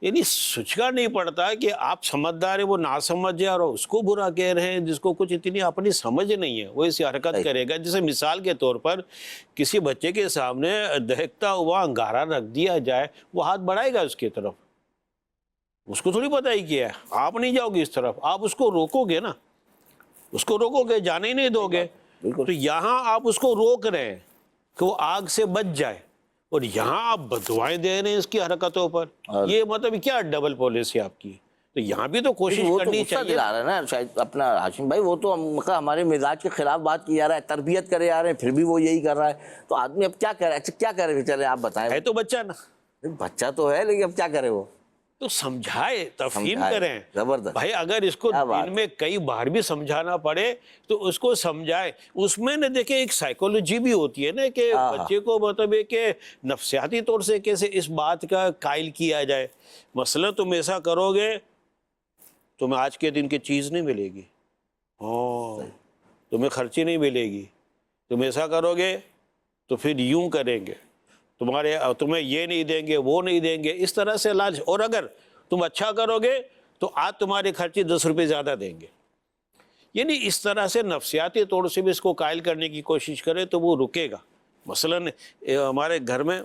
یعنی سوچنا نہیں پڑتا کہ آپ سمجھدار ہیں، وہ نہ سمجھے اور اس کو برا کہہ رہے ہیں، جس کو کچھ اتنی اپنی سمجھ نہیں ہے وہ ایسی حرکت کرے گا۔ جیسے مثال کے طور پر کسی بچے کے سامنے دہکتا ہوا انگارہ رکھ دیا جائے، وہ ہاتھ بڑھائے گا اس کی طرف، اس کو تھوڑی پتہ ہی کیا ہے، آپ نہیں جاؤ گے اس طرف، آپ اس کو روکو گے نا، اس کو روکو گے، جانے ہی نہیں دو گے۔ تو یہاں آپ اس کو روک رہے ہیں کہ وہ آگ سے بچ جائے، اور یہاں آپ بددعائیں دے رہے ہیں اس کی حرکتوں پر، یہ مطلب کیا ڈبل پالیسی آپ کی؟ تو یہاں بھی تو کوشش کرنی چاہیے۔ دلا رہا ہے نا شاید اپنا ہاشم بھائی، وہ تو ہمارے مزاج کے خلاف بات کی جا رہا ہے، تربیت کرے جا رہے ہیں، پھر بھی وہ یہی کر رہا ہے، تو آدمی اب کیا کرے؟ اچھا کیا کرے؟ چلے آپ بتائیں۔ ہے تو بچہ نا، بچہ تو ہے، لیکن اب کیا کرے؟ وہ تو سمجھائے، تفہیم کریں۔ زبردست بھائی اگر اس کو دن میں کئی بار بھی سمجھانا پڑے تو اس کو سمجھائے۔ اس میں نہ دیکھیں ایک سائیکولوجی بھی ہوتی ہے نا، کہ بچے کو مطلب ہے کہ نفسیاتی طور سے کیسے اس بات کا قائل کیا جائے۔ مثلا تم ایسا کرو گے تمہیں آج کے دن کی چیز نہیں ملے گی، تمہیں خرچی نہیں ملے گی، تم ایسا کرو گے تو پھر یوں کریں گے، تمہیں یہ نہیں دیں گے، وہ نہیں دیں گے، اس طرح سے لاج۔ اور اگر تم اچھا کرو گے تو آج تمہاری خرچی 10 روپے زیادہ دیں گے۔ یعنی اس طرح سے نفسیاتی طور سے بھی اس کو قائل کرنے کی کوشش کرے تو وہ رکے گا۔ مثلا ہمارے گھر میں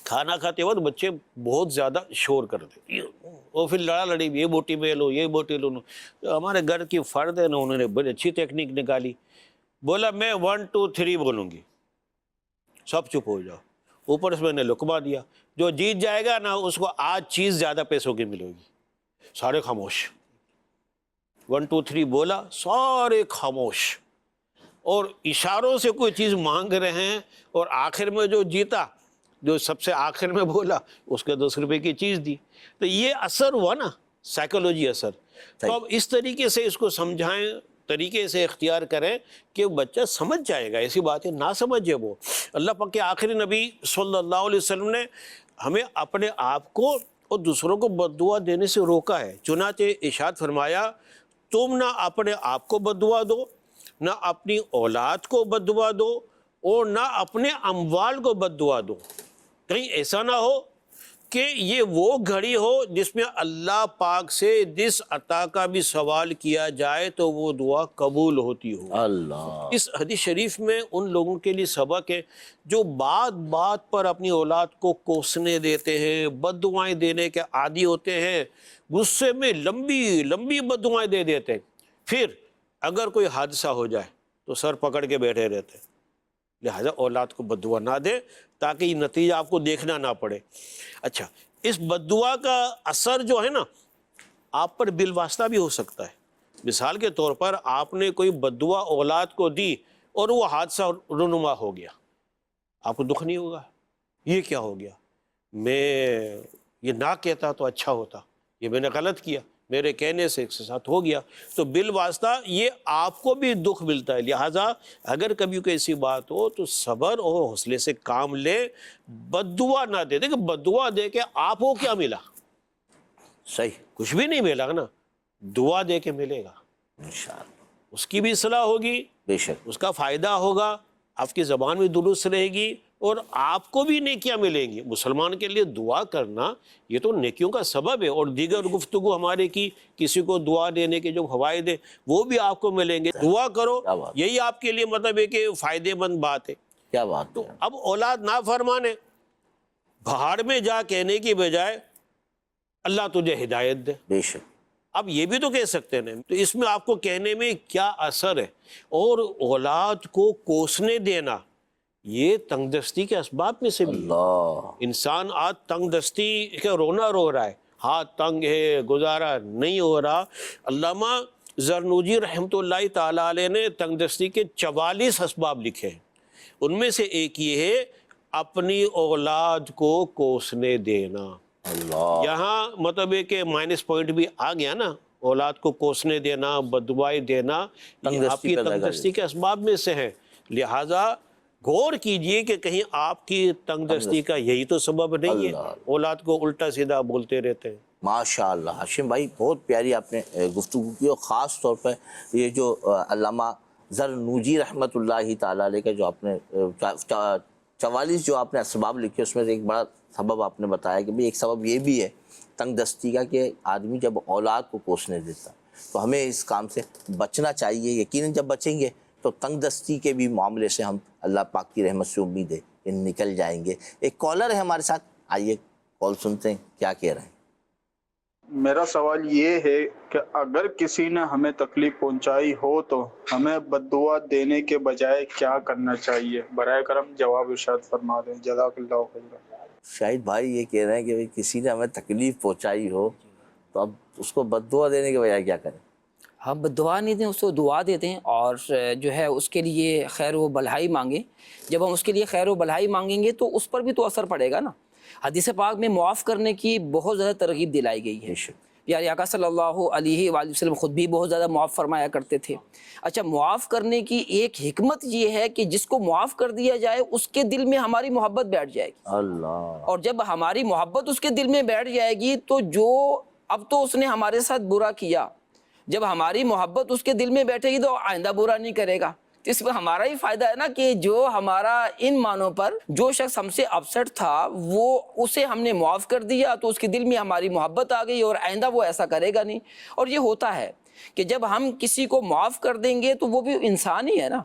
کھانا کھاتے وقت بچے بہت زیادہ شور کرتے، اور پھر لڑا لڑی، یہ بوٹی میں لو، یہ بوٹی لو۔ ہمارے گھر کی فرد ہے نا، انہوں نے بڑی اچھی ٹیکنیک نکالی، بولا میں 1 2 3 بولوں گی، سب چپ ہو جاؤ۔ اوپر سے میں نے لقمہ دیا، جو جیت جائے گا نا اس کو آج چیز زیادہ پیسوں کی ملے گی۔ سارے خاموش، 1 2 3 بولا، سارے خاموش، اور اشاروں سے کوئی چیز مانگ رہے ہیں، اور آخر میں جو جیتا، جو سب سے آخر میں بولا، اس کے 10 روپے کی چیز دی۔ تو یہ اثر ہوا نا، سائیکولوجی اثر۔ تو اب اس طریقے سے اس کو سمجھائیں، طریقے سے اختیار کریں کہ بچہ سمجھ جائے گا، ایسی بات ہے نہ سمجھے وہ۔ اللہ پاک کے آخری نبی صلی اللہ علیہ وسلم نے ہمیں اپنے آپ کو اور دوسروں کو بد دعا دینے سے روکا ہے۔ چنانچہ ارشاد فرمایا، تم نہ اپنے آپ کو بد دعا دو، نہ اپنی اولاد کو بد دعا دو، اور نہ اپنے اموال کو بد دعا دو۔ کہیں ایسا نہ ہو کہ یہ وہ گھڑی ہو جس میں اللہ پاک سے جس عطا کا بھی سوال کیا جائے تو وہ دعا قبول ہوتی ہو۔ اللہ، اس حدیث شریف میں ان لوگوں کے لیے سبق ہے جو بات بات پر اپنی اولاد کو کوسنے دیتے ہیں، بد دعائیں دینے کے عادی ہوتے ہیں، غصے میں لمبی لمبی بد دعائیں دے دیتے ہیں، پھر اگر کوئی حادثہ ہو جائے تو سر پکڑ کے بیٹھے رہتے ہیں، لہٰذا اولاد کو بد دعا نہ دیں تاکہ یہ نتیجہ آپ کو دیکھنا نہ پڑے۔ اچھا، اس بد دعا کا اثر جو ہے نا آپ پر بالواسطہ بھی ہو سکتا ہے۔ مثال کے طور پر آپ نے کوئی بد دعا اولاد کو دی اور وہ حادثہ رونما ہو گیا، آپ کو دکھ نہیں ہوگا؟ یہ کیا ہو گیا، میں یہ نہ کہتا تو اچھا ہوتا، یہ میں نے غلط کیا، میرے کہنے سے ایک سے ساتھ ہو گیا، تو بالواسطہ یہ آپ کو بھی دکھ ملتا ہے۔ لہٰذا اگر کبھی کوئی ایسی بات ہو تو صبر اور حوصلے سے کام لے، بد دعا نہ دے۔ دیکھیں بد دعا دے کے آپ کو کیا ملا؟ صحیح، کچھ بھی نہیں ملا نا، دعا دے کے ملے گا، انشاءاللہ، اس کی بھی اصلاح ہوگی، بے شک، اس کا فائدہ ہوگا، آپ کی زبان بھی درست رہے گی اور آپ کو بھی نیکیاں ملیں گی۔ مسلمان کے لیے دعا کرنا یہ تو نیکیوں کا سبب ہے، اور دیگر گفتگو ہمارے کی کسی کو دعا دینے کے جو فوائد ہیں وہ بھی آپ کو ملیں گے۔ دعا کرو، کیا بات، یہی آپ کے لیے مطلب ہے کہ فائدے مند بات ہے۔ کیا بات تو ہے، اب اولاد نافرمان ہے، پہاڑ میں جا کہنے کی بجائے اللہ تجھے ہدایت دے، بے شک، اب یہ بھی تو کہہ سکتے ہیں، تو اس میں آپ کو کہنے میں کیا اثر ہے؟ اور اولاد کو کوسنے دینا یہ تنگ دستی کے اسباب میں سے بھی ہے۔ اللہ، انسان آج تنگ دستی کا رونا رو رہا ہے، ہاتھ تنگ ہے، گزارا نہیں ہو رہا۔ علامہ زرنوجی رحمۃ اللہ تعالیٰ علیہ نے تنگ دستی کے 44 اسباب لکھے ہیں، ان میں سے ایک یہ ہے اپنی اولاد کو کوسنے دینا۔ اللہ، یہاں مطلب ہے کہ مائنس پوائنٹ بھی آ گیا نا، اولاد کو کوسنے دینا، بددعائی دینا، تنگ یہ آپ دستی کی پیدا تنگ کر دستی کے اسباب میں سے ہے۔ لہٰذا غور کیجئے کہ کہیں آپ کی تنگ دستی کا یہی تو سبب نہیں ہے، اللہ، اولاد کو الٹا سیدھا بولتے رہتے ہیں۔ ماشاءاللہ ہاشم بھائی، بہت پیاری آپ نے گفتگو کی، اور خاص طور پہ یہ جو علامہ زرنوجی رحمۃ اللہ تعالیٰ علیہ کا جو آپ نے 44 جو آپ نے اسباب لکھے، اس میں سے ایک بڑا سبب آپ نے بتایا کہ ایک سبب یہ بھی ہے تنگ دستی کا کہ آدمی جب اولاد کو کوسنے دیتا ہے تو ہمیں اس کام سے بچنا چاہیے۔ یقیناً جب بچیں گے تو تنگ دستی کے بھی معاملے سے ہم اللہ پاک کی رحمت سے امید ہے کہ نکل جائیں گے۔ ایک کالر ہے ہمارے ساتھ، آئیے کال سنتے ہیں کیا کہہ رہے ہیں۔ میرا سوال یہ ہے کہ اگر کسی نے ہمیں تکلیف پہنچائی ہو تو ہمیں بد دعا دینے کے بجائے کیا کرنا چاہیے؟ برائے کرم جواب ارشاد فرما دیں، جزاک اللہ خیرا۔ شاہد بھائی یہ کہہ رہے ہیں کہ کسی نے ہمیں تکلیف پہنچائی ہو تو اب اس کو بد دعا دینے کے بجائے کیا کریں؟ ہم بد دعا نہیں دیں، اس کو دعا دیتے ہیں، اور جو ہے اس کے لیے خیر و بھلائی مانگیں۔ جب ہم اس کے لیے خیر و بھلائی مانگیں گے تو اس پر بھی تو اثر پڑے گا نا۔ حدیث پاک میں معاف کرنے کی بہت زیادہ ترغیب دلائی گئی ہے۔ پیارے آقا صلی اللہ علیہ وآلہ وسلم خود بھی بہت زیادہ معاف فرمایا کرتے تھے۔ اچھا، معاف کرنے کی ایک حکمت یہ ہے کہ جس کو معاف کر دیا جائے اس کے دل میں ہماری محبت بیٹھ جائے گی، اللہ، اور جب ہماری محبت اس کے دل میں بیٹھ جائے گی تو جو اب تو اس نے ہمارے ساتھ برا کیا، جب ہماری محبت اس کے دل میں بیٹھے گی تو آئندہ برا نہیں کرے گا۔ تو اس میں ہمارا ہی فائدہ ہے نا کہ جو ہمارا ان معنوں پر جو شخص ہم سے اپسٹ تھا وہ اسے ہم نے معاف کر دیا تو اس کے دل میں ہماری محبت آ گئی، اور آئندہ وہ ایسا کرے گا نہیں۔ اور یہ ہوتا ہے کہ جب ہم کسی کو معاف کر دیں گے تو وہ بھی انسان ہی ہے نا،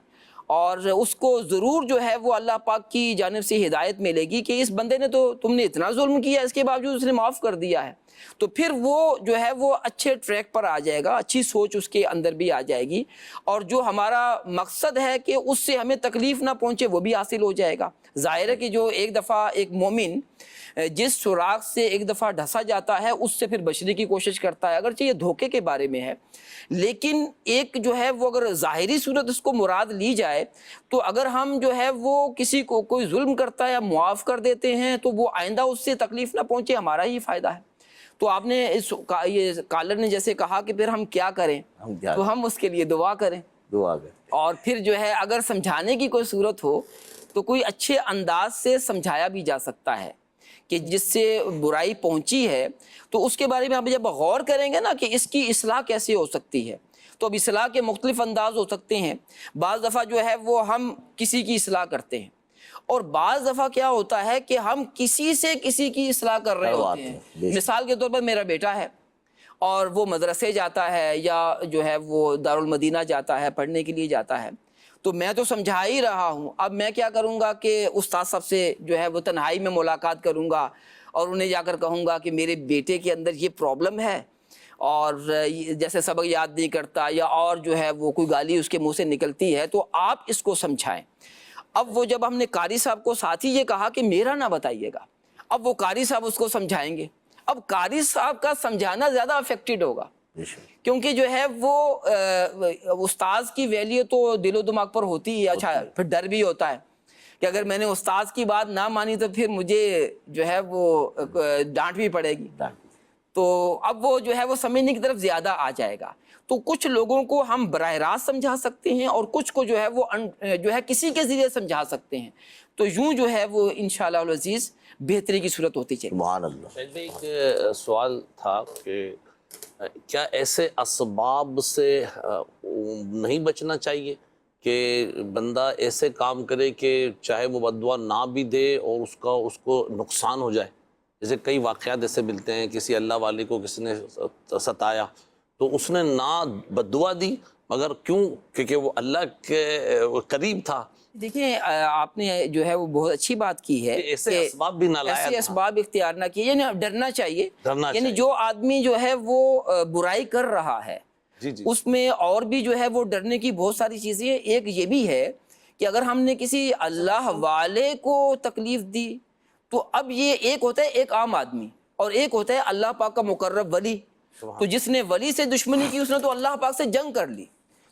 اور اس کو ضرور جو ہے وہ اللہ پاک کی جانب سے ہدایت ملے گی کہ اس بندے نے تو تم نے اتنا ظلم کیا، اس کے باوجود اس نے معاف کر دیا ہے، تو پھر وہ جو ہے وہ اچھے ٹریک پر آ جائے گا، اچھی سوچ اس کے اندر بھی آ جائے گی، اور جو ہمارا مقصد ہے کہ اس سے ہمیں تکلیف نہ پہنچے وہ بھی حاصل ہو جائے گا۔ ظاہر ہے کہ جو ایک دفعہ ایک مومن جس سوراخ سے ایک دفعہ ڈھسا جاتا ہے اس سے پھر بچنے کی کوشش کرتا ہے، اگرچہ یہ دھوکے کے بارے میں ہے، لیکن ایک جو ہے وہ اگر ظاہری صورت اس کو مراد لی جائے تو اگر ہم جو ہے وہ کسی کو کوئی ظلم کرتا ہے یا معاف کر دیتے ہیں تو وہ آئندہ اس سے تکلیف نہ پہنچے، ہمارا ہی فائدہ ہے۔ تو آپ نے یہ کالر نے جیسے کہا کہ پھر ہم کیا کریں، تو ہم اس کے لیے دعا کریں، دعا کریں، اور پھر جو ہے اگر سمجھانے کی کوئی صورت ہو تو کوئی اچھے انداز سے سمجھایا بھی جا سکتا ہے کہ جس سے برائی پہنچی ہے تو اس کے بارے میں ہم جب غور کریں گے نا کہ اس کی اصلاح کیسے ہو سکتی ہے، تو اب اصلاح کے مختلف انداز ہو سکتے ہیں۔ بعض دفعہ جو ہے وہ ہم کسی کی اصلاح کرتے ہیں، اور بعض دفعہ کیا ہوتا ہے کہ ہم کسی سے کسی کی اصلاح کر رہے ہوتے ہیں۔ مثال کے طور پر میرا بیٹا ہے اور وہ مدرسے جاتا ہے یا جو ہے وہ دارالمدینہ جاتا ہے، پڑھنے کے لیے جاتا ہے، تو میں تو سمجھا ہی رہا ہوں، اب میں کیا کروں گا کہ استاد صاحب سے جو ہے وہ تنہائی میں ملاقات کروں گا اور انہیں جا کر کہوں گا کہ میرے بیٹے کے اندر یہ پرابلم ہے، اور جیسے سبق یاد نہیں کرتا یا اور جو ہے وہ کوئی گالی اس کے منہ سے نکلتی ہے، تو آپ اس کو سمجھائیں۔ اب وہ جب ہم نے قاری صاحب کو ساتھ ہی یہ کہا کہ میرا نہ بتائیے گا، اب وہ قاری صاحب اس کو سمجھائیں گے، اب قاری صاحب کا سمجھانا زیادہ افیکٹڈ ہوگا، کیونکہ جو ہے وہ استاذ کی ویلیو تو دل و دماغ پر ہوتی ہے، اچھا پھر ڈر بھی ہوتا ہے کہ اگر میں نے استاذ کی بات نہ مانی تو پھر مجھے جو ہے وہ ڈانٹ بھی پڑے گی، تو اب وہ جو ہے وہ سمجھنے کی طرف زیادہ آ جائے گا۔ تو کچھ لوگوں کو ہم براہ راست سمجھا سکتے ہیں اور کچھ کو جو ہے وہ جو ہے کسی کے ذریعے سمجھا سکتے ہیں، تو یوں جو ہے وہ انشاءاللہ العزیز بہتری کی صورت ہوتی چاہیے۔ سبحان اللہ۔ شاہد بھائی ایک سوال تھا کہ کیا ایسے اسباب سے نہیں بچنا چاہیے کہ بندہ ایسے کام کرے کہ چاہے وہ بد دعا نہ بھی دے اور اس کو نقصان ہو جائے؟ جیسے کئی واقعات ایسے ملتے ہیں، کسی اللہ والے کو کسی نے ستایا تو اس نے نہ بد دعا دی مگر کیوں؟ کیونکہ وہ اللہ کے قریب تھا۔ دیکھیں آپ نے جو ہے وہ بہت اچھی بات کی ہے ایسے کہ اسباب بھی نہ لایا ایسے تھا۔ اسباب اختیار نہ کیے، یعنی ڈرنا چاہیے، ڈرنا یعنی چاہیے۔ جو آدمی جو ہے وہ برائی کر رہا ہے جی جی اس میں اور بھی جو ہے وہ ڈرنے کی بہت ساری چیزیں ہیں۔ ایک یہ بھی ہے کہ اگر ہم نے کسی اللہ والے کو تکلیف دی تو اب یہ ایک ہوتا ہے ایک عام آدمی اور ایک ہوتا ہے اللہ پاک کا مقرب ولی، تو جس نے ولی سے دشمنی کی اس نے تو اللہ پاک سے جنگ کر لی،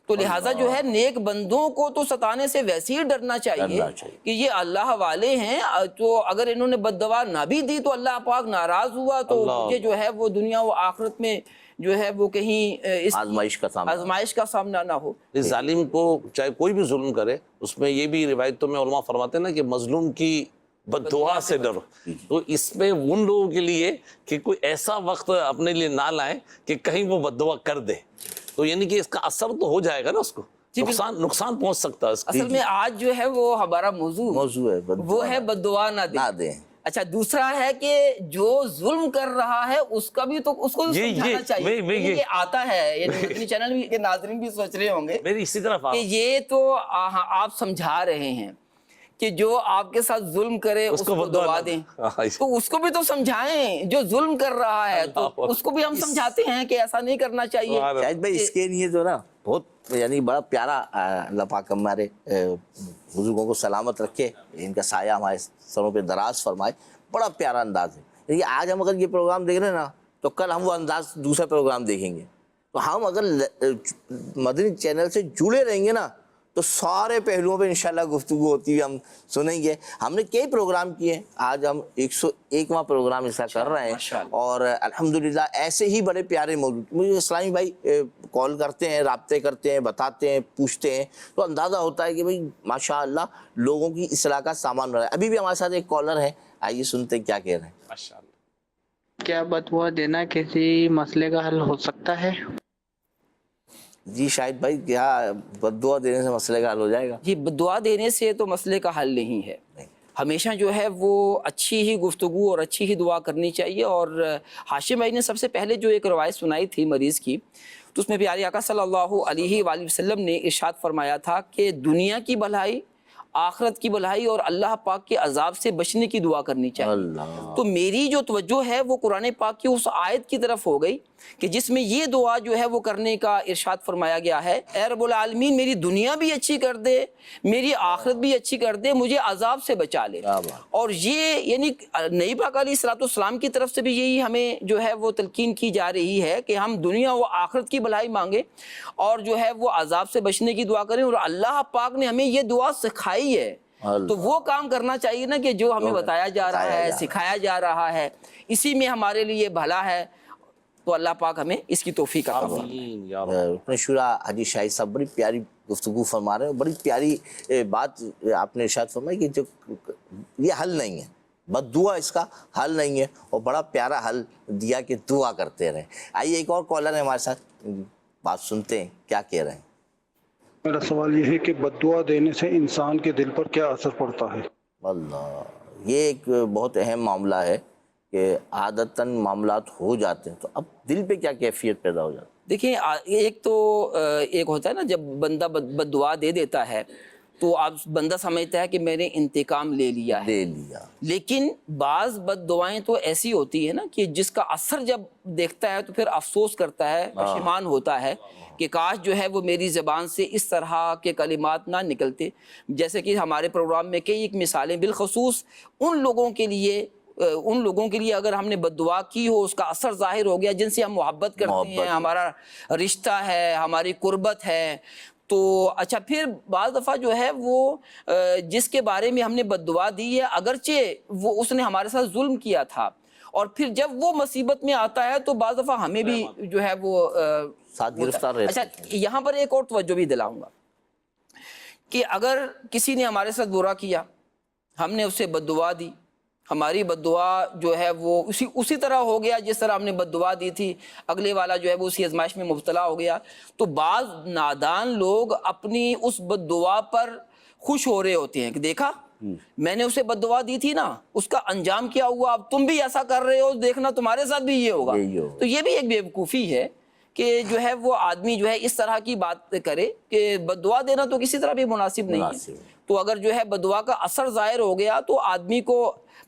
تو لہٰذا جو ہے نیک بندوں کو تو ستانے سے ویسے ہی ڈرنا چاہیے کہ یہ اللہ والے ہیں، تو اگر انہوں نے بد دعا نہ بھی دی تو اللہ پاک ناراض ہوا تو مجھے جو ہے وہ دنیا و آخرت میں جو ہے وہ کہیں اس آزمائش کا سامنا نہ ہو۔ اس ظالم کو چاہے کوئی بھی ظلم کرے، اس میں یہ بھی روایتوں میں علماء فرماتے ہیں نا کہ مظلوم کی بد دعا سے ڈرو، تو اس میں ان لوگوں کے لیے کہ کوئی ایسا وقت اپنے لیے نہ لائیں کہ کہیں وہ بد دعا کر دے، تو یعنی کہ اس کا اثر تو ہو جائے گا نا، اس کو نقصان پہنچ سکتا ہے اس کو۔ اصل میں آج جو ہے وہ ہمارا موضوع ہے وہ ہے بد دعا نہ دیں۔ اچھا دوسرا ہے کہ جو ظلم کر رہا ہے اس کا بھی تو اس کو سمجھانا چاہیے، یہ آتا ہے، یعنی مدنی چینل کے ناظرین بھی سوچ رہے ہوں گے میری اسی طرف کہ یہ تو آپ سمجھا رہے ہیں کہ جو آپ کے ساتھ ظلم کرے اس کو دعا دیں، تو اس کو بھی تو سمجھائیں، جو ظلم کر رہا ہے تو اس کو بھی ہم سمجھاتے ہیں کہ ایسا نہیں کرنا چاہیے۔ شاہد بھائی اس کے لیے جو نا بہت یعنی بڑا پیارا اللہ پاک ہمارے بزرگوں کو سلامت رکھے، ان کا سایہ ہمارے سروں پہ دراز فرمائے، بڑا پیارا انداز ہے۔ یعنی آج ہم اگر یہ پروگرام دیکھ رہے ہیں نا تو کل ہم وہ انداز دوسرا پروگرام دیکھیں گے، تو ہم اگر مدنی چینل سے جڑے رہیں گے نا تو سارے پہلوؤں پہ انشاءاللہ گفتگو ہوتی ہوئی ہم سنیں گے۔ ہم نے کئی پروگرام کیے ہیں، آج ہم 101واں پروگرام اس کا کر رہے ہیں، اور الحمدللہ ایسے ہی بڑے پیارے موضوع مجھے اسلامی بھائی کال کرتے ہیں، رابطے کرتے ہیں، بتاتے ہیں، پوچھتے ہیں، تو اندازہ ہوتا ہے کہ بھئی ماشاءاللہ لوگوں کی اصلاح کا سامان بن رہا ہے۔ ابھی بھی ہمارے ساتھ ایک کالر ہے، آئیے سنتے ہیں کیا کہہ رہے ہیں۔ کیا بد دعا دینا کسی مسئلے کا حل ہو سکتا ہے؟ جی شاہد بھائی، کیا بد دعا دینے سے مسئلے کا حل ہو جائے گا؟ جی بد دعا دینے سے تو مسئلے کا حل نہیں ہے، ہمیشہ جو ہے وہ اچھی ہی گفتگو اور اچھی ہی دعا کرنی چاہیے۔ اور ہاشم بھائی نے سب سے پہلے جو ایک روایت سنائی تھی مریض کی، تو اس میں پیارے آقا صلی اللہ علیہ وآلہ وسلم نے ارشاد فرمایا تھا کہ دنیا کی بھلائی، آخرت کی بھلائی اور اللہ پاک کے عذاب سے بچنے کی دعا کرنی چاہیے۔ تو میری جو توجہ ہے وہ قرآن پاک کی اس آیت کی طرف ہو گئی کہ جس میں یہ دعا جو ہے وہ کرنے کا ارشاد فرمایا گیا ہے، اے رب العالمین میری دنیا بھی اچھی کر دے، میری آخرت بھی اچھی کر دے، مجھے عذاب سے بچا لے۔ اور یہ یعنی نبی پاک علیہ الصلوۃ والسلام کی طرف سے بھی یہی ہمیں جو ہے وہ تلقین کی جا رہی ہے کہ ہم دنیا و آخرت کی بھلائی مانگیں اور جو ہے وہ عذاب سے بچنے کی دعا کریں، اور اللہ پاک نے ہمیں یہ دعا سکھائی ہے، تو وہ کام کرنا چاہیے نا کہ جو ہمیں بتایا جا رہا ہے، سکھایا جا رہا ہے، اسی میں ہمارے لیے بھلا ہے، تو اللہ پاک ہمیں اس کی توفیق عطا فرمائے۔ رکن شورا حاجی شاہد صاحب بڑی پیاری گفتگو فرما رہے ہیں، بڑی پیاری بات آپ نے ارشاد فرمائی کہ جو یہ حل نہیں ہے، بد دعا اس کا حل نہیں ہے، اور بڑا پیارا حل دیا کہ دعا کرتے رہیں۔ آئیے ایک اور کالر ہے ہمارے ساتھ، بات سنتے ہیں کیا کہہ رہے ہیں۔ میرا سوال یہ ہے کہ بد دعا دینے سے انسان کے دل پر کیا اثر پڑتا ہے؟ اللہ، یہ ایک بہت اہم معاملہ ہے کہ عادتاً معاملات ہو جاتے ہیں، تو اب دل پہ کیا کیفیت پیدا ہو جاتی ہے؟ دیکھیں ایک تو ایک ہوتا ہے نا جب بندہ بد دعا دے دیتا ہے تو اب بندہ سمجھتا ہے کہ میں نے انتقام لے لیا ہے، لیکن بعض بد دعائیں تو ایسی ہوتی ہے نا کہ جس کا اثر جب دیکھتا ہے تو پھر افسوس کرتا ہے، پشیمان ہوتا ہے کہ کاش جو ہے وہ میری زبان سے اس طرح کے کلمات نہ نکلتے. جیسے کہ ہمارے پروگرام میں کئی ایک مثالیں، بالخصوص ان لوگوں کے لیے اگر ہم نے بد دعا کی ہو، اس کا اثر ظاہر ہو گیا، جن سے ہم محبت کرتے ہیں، ہمارا رشتہ ہے، ہماری قربت ہے، تو اچھا پھر بعض دفعہ جو ہے وہ جس کے بارے میں ہم نے بد دعا دی ہے، اگرچہ وہ اس نے ہمارے ساتھ ظلم کیا تھا، اور پھر جب وہ مصیبت میں آتا ہے تو بعض دفعہ ہمیں بھی جو ہے وہ ساتھ گرفتار رہتے اچھا یہاں پر ایک اور توجہ بھی دلاؤں گا کہ اگر کسی نے ہمارے ساتھ برا کیا، ہم نے اسے بد دعا دی، ہماری بد دعا جو ہے وہ اسی طرح ہو گیا جس طرح ہم نے بد دعا دی تھی، اگلے والا جو ہے وہ اسی آزمائش میں مبتلا ہو گیا، تو بعض نادان لوگ اپنی اس بد دعا پر خوش ہو رہے ہوتے ہیں کہ دیکھا میں نے اسے بد دعا دی تھی نا، اس کا انجام کیا ہوا، اب تم بھی ایسا کر رہے ہو، دیکھنا تمہارے ساتھ بھی یہ ہوگا. تو یہ بھی ایک بیوقوفی ہے کہ جو ہے وہ آدمی جو ہے اس طرح کی بات کرے کہ بد دعا دینا تو کسی طرح بھی مناسب نہیں ہے. تو اگر جو ہے بد دعا کا اثر ظاہر ہو گیا تو آدمی کو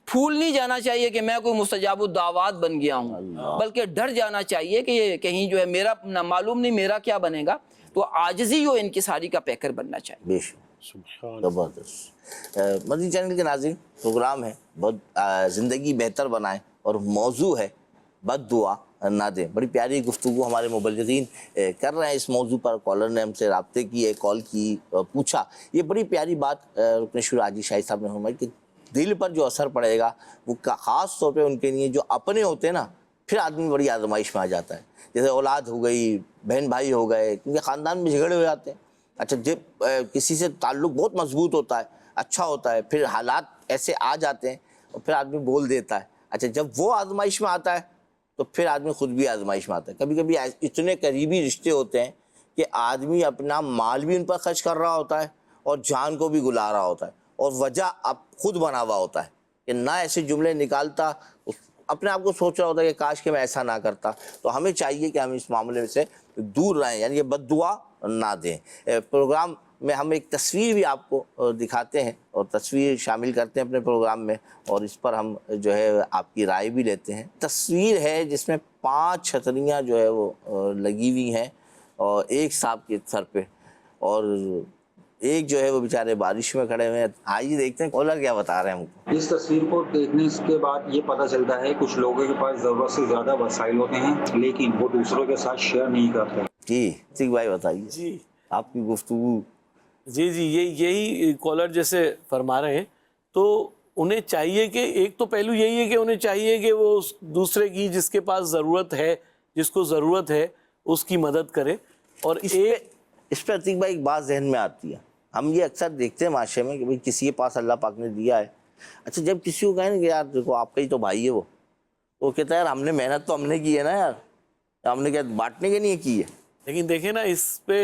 پھول نہیں جانا چاہیے کہ میں کوئی مستجاب الدعوات بن گیا ہوں، بلکہ ڈر جانا چاہیے کہ یہ کہیں جو ہے میرا معلوم نہیں میرا کیا بنے گا. تو عاجزی و انکساری کا پیکر بننا چاہیے. بے شک، زبردست. مدنی چینل کے ناظرین، پروگرام ہے بہت زندگی بہتر بنائیں اور موضوع ہے بد دعا نہ دیں. بڑی پیاری گفتگو ہمارے مبلغین کر رہے ہیں اس موضوع پر. کالر نے ہم سے رابطے کیے، کال کی، پوچھا. یہ بڑی پیاری بات رکن شورا حاجی شاہد صاحب نے فرمائی کہ دل پر جو اثر پڑے گا وہ خاص طور پہ ان کے لیے جو اپنے ہوتے ہیں نا، پھر آدمی بڑی آزمائش میں آ جاتا ہے. جیسے اولاد ہو گئی، بہن بھائی ہو گئے، کیونکہ خاندان میں جھگڑے ہو جاتے ہیں. اچھا جب کسی سے تعلق بہت مضبوط ہوتا ہے، اچھا ہوتا ہے، پھر حالات ایسے آ جاتے ہیں اور پھر آدمی بول دیتا ہے. اچھا جب وہ آزمائش میں آتا ہے تو پھر آدمی خود بھی آزمائش میں آتا ہے. کبھی کبھی اتنے قریبی رشتے ہوتے ہیں کہ آدمی اپنا مال بھی ان پر خرچ کر رہا ہوتا ہے اور جان کو بھی گلا رہا ہوتا ہے، اور وجہ اب خود بنا ہوا ہوتا ہے کہ نہ ایسے جملے نکالتا، اپنے آپ کو سوچ رہا ہوتا ہے کہ کاش کہ میں ایسا نہ کرتا. تو ہمیں چاہیے کہ ہم اس معاملے سے دور رہیں، یعنی یہ بد دعا نہ دیں. پروگرام میں ہم ایک تصویر بھی آپ کو دکھاتے ہیں اور تصویر شامل کرتے ہیں اپنے پروگرام میں، اور اس پر ہم جو ہے آپ کی رائے بھی لیتے ہیں. تصویر ہے جس میں 5 چھتریاں جو ہے وہ لگی ہوئی ہیں اور ایک صاحب کے سر پہ، اور ایک جو ہے وہ بیچارے بارش میں کھڑے ہوئے ہیں. آئیے دیکھتے ہیں کالر کیا بتا رہے ہیں ہم کو. اس تصویر کو دیکھنے کے بعد یہ پتہ چلتا ہے کچھ لوگوں کے پاس ضرورت سے زیادہ وسائل ہوتے ہیں لیکن وہ دوسروں کے ساتھ شیئر نہیں کرتے. جی سکھ بھائی بتائیے. جی آپ کی گفتگو. جی یہی کالر جیسے فرما رہے ہیں، تو انہیں چاہیے کہ ایک تو پہلو یہی ہے کہ انہیں چاہیے کہ وہ دوسرے کی جس کے پاس ضرورت ہے، جس کو ضرورت ہے، اس کی مدد کرے. اور اس پہ عتیق بھائی ایک بات ذہن میں آتی ہے، ہم یہ اکثر دیکھتے ہیں معاشرے میں کہ بھئی کسی کے پاس اللہ پاک نے دیا ہے. اچھا جب کسی کو کہیں کہ یار دیکھو آپ کا ہی تو بھائی ہے وہ کہتا ہے یار ہم نے محنت تو ہم نے کی ہے نا، یار ہم نے کیا بانٹنے کے لیے کی ہے. لیکن دیکھیں نا اس پہ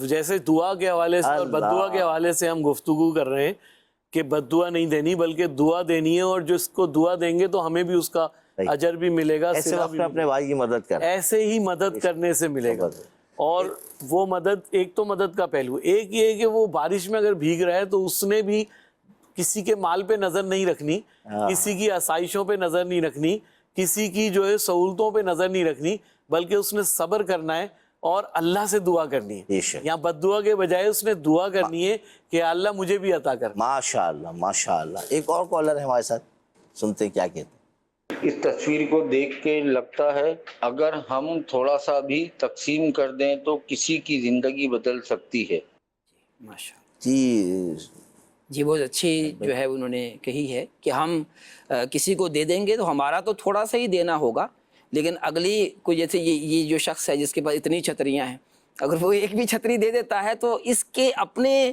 جیسے دعا کے حوالے سے اور بد دعا کے حوالے سے ہم گفتگو کر رہے ہیں کہ بد دعا نہیں دینی بلکہ دعا دینی ہے، اور جس کو دعا دیں گے تو ہمیں بھی اس کا اجر بھی ملے گا، ایسے وقت میں اپنے بھائی کی مدد کر، ایسے ہی مدد کرنے سے ملے گا. اور وہ مدد، ایک تو مدد کا پہلو، ایک یہ ہے کہ وہ بارش میں اگر بھیگ رہا ہے تو اس نے بھی کسی کے مال پہ نظر نہیں رکھنی، کسی کی آسائشوں پہ نظر نہیں رکھنی، کسی کی جو ہے سہولتوں پہ نظر نہیں رکھنی، بلکہ اس نے صبر کرنا ہے اور اللہ سے دعا کرنی ہے. یہاں بد دعا کے بجائے اس نے دعا کرنی ہے کہ اللہ مجھے بھی عطا کر. ماشاءاللہ ماشاءاللہ. ایک اور کالر ہے ہمارے ساتھ، سنتے کیا کہتے ہیں. اس تصویر کو دیکھ کے لگتا ہے اگر ہم تھوڑا سا بھی تقسیم کر دیں تو کسی کی زندگی بدل سکتی ہے. جی بہت اچھی جو ہے انہوں نے کہی ہے کہ ہم کسی کو دے دیں گے تو ہمارا تو تھوڑا سا ہی دینا ہوگا، لیکن اگلی کوئی جیسے یہ جو شخص ہے جس کے پاس اتنی چھتریاں ہیں، اگر وہ ایک بھی چھتری دے دیتا ہے تو اس کے اپنے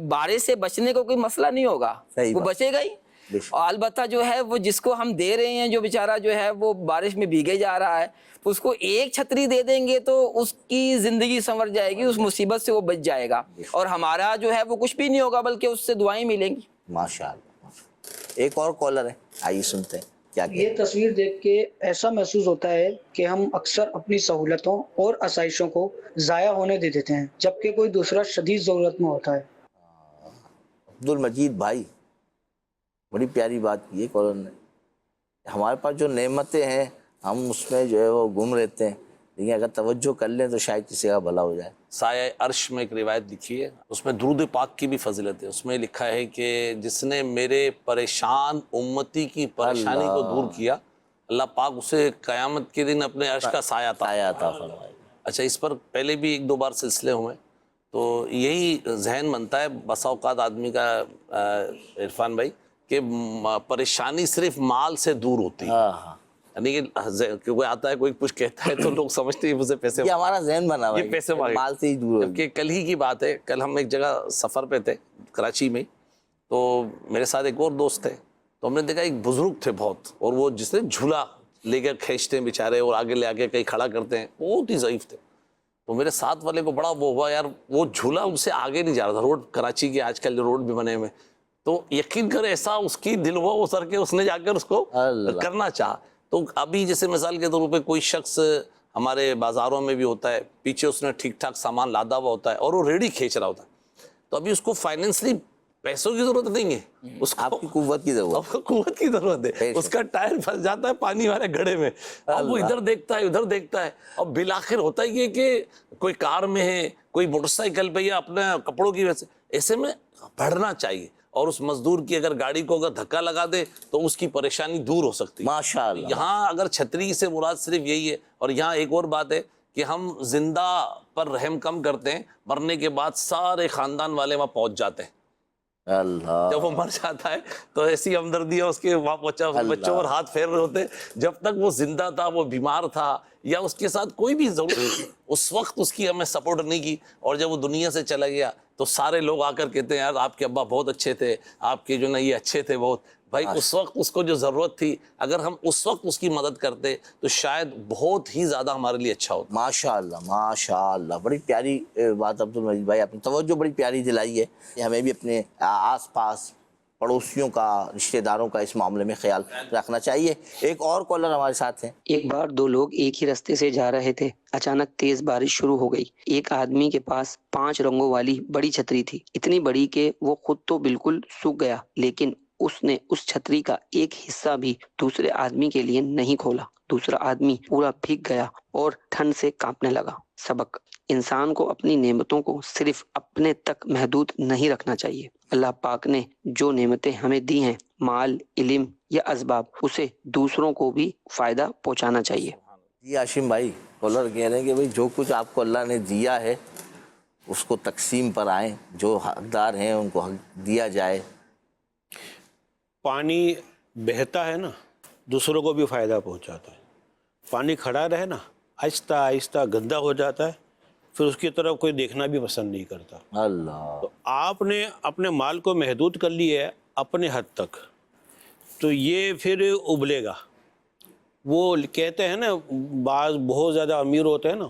بارے سے بچنے کو کوئی مسئلہ نہیں ہوگا، وہ بچے گا ہی. اور البتہ جو ہے وہ جس کو ہم دے رہے ہیں، جو بیچارہ جو ہے وہ بارش میں بھیگے جا رہا ہے، اس کو ایک چھتری دے دیں گے تو اس کی زندگی سنور جائے گی، اس مصیبت سے وہ بچ جائے گا، اور ہمارا جو ہے وہ کچھ بھی نہیں ہوگا بلکہ اس سے دعائیں ملیں گی. ماشاءاللہ. ایک اور کالر ہے، آئیے سنتے ہیں. یہ تصویر دیکھ کے ایسا محسوس ہوتا ہے کہ ہم اکثر اپنی سہولتوں اور آسائشوں کو ضائع ہونے دے دیتے ہیں جبکہ کوئی دوسرا شدید ضرورت میں ہوتا ہے. عبد المجید بھائی بڑی پیاری بات کی ہے کالر نے. ہمارے پاس جو نعمتیں ہیں ہم اس میں جو ہے وہ گم رہتے ہیں، لیکن اگر توجہ کر لیں تو شاید کسی کا بھلا ہو جائے. سایہ عرش میں ایک روایت لکھی ہے، اس میں درود پاک کی بھی فضیلت ہے. اس میں لکھا ہے کہ جس نے میرے پریشان امتی کی پریشانی کو دور کیا، اللہ پاک اسے قیامت کے دن اپنے عرش کا سایہ عطا فرمائے. اچھا، اس پر پہلے بھی ایک دو بار سلسلے ہوئے، تو یہی ذہن بنتا ہے بسا اوقات آدمی کا عرفان بھائی کہ پریشانی صرف مال سے دور ہوتی ہے. یعنی کہ کوئی آتا ہے کوئی کچھ کہتا ہے تو لوگ سمجھتے ہیں مجھے پیسے، یہ ہمارا ذہن بنا ہوا ہے، یہ پیسے مال سے ہی دور. جبکہ کل ہی کی بات ہے، کل ہم ایک جگہ سفر پہ تھے کراچی میں، تو میرے ساتھ ایک اور دوست تھے، تو ہم نے دیکھا ایک بزرگ تھے بہت، اور وہ جس نے جھولا لے کر کھینچتے ہیں بیچارے اور آگے لے آگے کہیں کھڑا کرتے ہیں، بہت ہی ضعیف تھے. تو میرے ساتھ والے کو بڑا وہ ہوا، یار وہ جھولا ان سے آگے نہیں جا رہا تھا. روڈ کراچی کے آج کل روڈ بھی بنے ہوئے، تو یقین کر ایسا اس کی دل ہوا اتر کے اس نے جا کر اس کو کرنا چاہا. تو ابھی جیسے مثال کے طور پہ کوئی شخص ہمارے بازاروں میں بھی ہوتا ہے، پیچھے اس نے ٹھیک ٹھاک سامان لادا ہوا ہوتا ہے اور وہ ریڑھی کھینچ رہا ہوتا ہے، تو ابھی اس کو فائنینشلی پیسوں کی ضرورت نہیں ہے، اس کو آپ کی قوت کی ضرورت، قوت کی ضرورت ہے. اس کا ٹائر پھنس جاتا ہے پانی والے گڑھے میں، اب وہ ادھر دیکھتا ہے ادھر دیکھتا ہے، اور بالآخر ہوتا ہی ہے کہ کوئی کار میں ہے، کوئی موٹر سائیکل پہ، یا اپنے کپڑوں کی وجہ سے. ایسے میں بڑھنا چاہیے، اور اس مزدور کی اگر گاڑی کو اگر دھکا لگا دے تو اس کی پریشانی دور ہو سکتی ہے. ماشاءاللہ. یہاں اگر چھتری سے مراد صرف یہی ہے. اور یہاں ایک اور بات ہے کہ ہم زندہ پر رحم کم کرتے ہیں، مرنے کے بعد سارے خاندان والے وہاں پہنچ جاتے ہیں. اللہ، جب وہ مر جاتا ہے تو ایسی ہمدردیاں اس کے وہاں پہنچا، بچوں پر ہاتھ پھیر رہے ہوتے. جب تک وہ زندہ تھا، وہ بیمار تھا، یا اس کے ساتھ کوئی بھی ضرورت، اس وقت اس کی ہمیں سپورٹ نہیں کی، اور جب وہ دنیا سے چلا گیا تو سارے لوگ آ کر کہتے ہیں یار آپ کے ابا بہت اچھے تھے، آپ کے جو نا یہ اچھے تھے بہت. بھائی اس وقت اس کو جو ضرورت تھی، اگر ہم اس وقت اس کی مدد کرتے تو شاید بہت ہی زیادہ ہمارے لیے اچھا ہوتا. ماشاءاللہ ماشاءاللہ، بڑی پیاری بات عبد المجید بھائی، آپ نے توجہ بڑی پیاری دلائی ہے. ہمیں بھی اپنے آس پاس پڑوسیوں کا، رشتہ داروں کا اس معاملے میں خیال رکھنا چاہیے. ایک اور کالر ہمارے ساتھ ہیں. ایک بار دو لوگ ایک ہی راستے سے جا رہے تھے، اچانک تیز بارش شروع ہو گئی. ایک آدمی کے پاس 5 رنگوں والی بڑی چھتری تھی، اتنی بڑی کہ وہ خود تو بالکل سوکھ گیا، لیکن اس نے اس چھتری کا ایک حصہ بھی دوسرے آدمی کے لیے نہیں کھولا. دوسرا آدمی پورا بھیگ گیا اور ٹھنڈ سے کانپنے لگا. سبق: انسان کو اپنی نعمتوں کو صرف اپنے تک محدود نہیں رکھنا چاہیے. اللہ پاک نے جو نعمتیں ہمیں دی ہیں، مال، علم یا اسباب، اسے دوسروں کو بھی فائدہ پہنچانا چاہیے. جی ہاشم بھائی، کالر کہہ رہے ہیں کہ بھئی جو کچھ آپ کو اللہ نے دیا ہے اس کو تقسیم پر آئیں، جو حقدار ہیں ان کو حق دیا جائے. پانی بہتا ہے نا، دوسروں کو بھی فائدہ پہنچاتا ہے. پانی کھڑا رہے نا، آہستہ آہستہ گندا ہو جاتا ہے، پھر اس کی طرف کوئی دیکھنا بھی پسند نہیں کرتا. اللہ، تو آپ نے اپنے مال کو محدود کر لیا ہے اپنے حد تک، تو یہ پھر ابلے گا. وہ کہتے ہیں نا، بعض بہت زیادہ امیر ہوتے ہیں نا،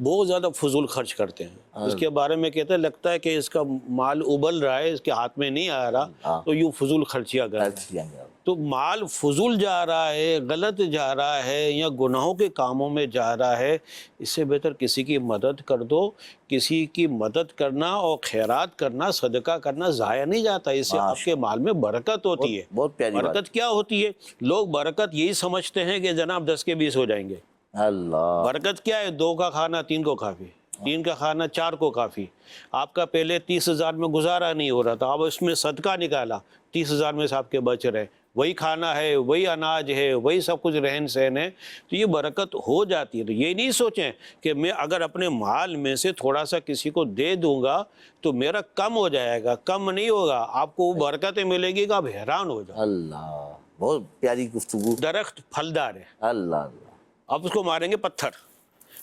بہت زیادہ فضول خرچ کرتے ہیں. اس کے بارے میں کہتے ہیں لگتا ہے کہ اس کا مال ابل رہا ہے، اس کے ہاتھ میں نہیں آ رہا، تو یوں فضول خرچیاں کر رہا ہے. تو مال فضول جا رہا ہے، غلط جا رہا ہے، یا گناہوں کے کاموں میں جا رہا ہے، اس سے بہتر کسی کی مدد کر دو. کسی کی مدد کرنا اور خیرات کرنا، صدقہ کرنا ضائع نہیں جاتا، اس سے آپ کے مال میں برکت ہوتی ہے. بہت پیاری بات. برکت کیا ہوتی ہے؟ لوگ برکت یہی سمجھتے ہیں کہ جناب 10 کے 20 ہو جائیں گے. اللہ، برکت کیا ہے؟ 2 کا کھانا 3 کو کافی، 3 کا کھانا 4 کو کافی. آپ کا پہلے 30,000 میں گزارا نہیں ہو رہا تھا، اب اس میں صدقہ نکالا، 30,000 میں سے آپ کے بچ رہے، وہی کھانا ہے، وہی اناج ہے، وہی سب کچھ رہن سہن ہے، تو یہ برکت ہو جاتی ہے. تو یہ نہیں سوچیں کہ میں اگر اپنے مال میں سے تھوڑا سا کسی کو دے دوں گا تو میرا کم ہو جائے گا. کم نہیں ہوگا، آپ کو وہ برکتیں ملے گی کہ آپ حیران ہو جاؤ. اللہ، بہت پیاری گفتگو. درخت پھلدار ہے، اللہ اللہ، آپ اس کو ماریں گے پتھر.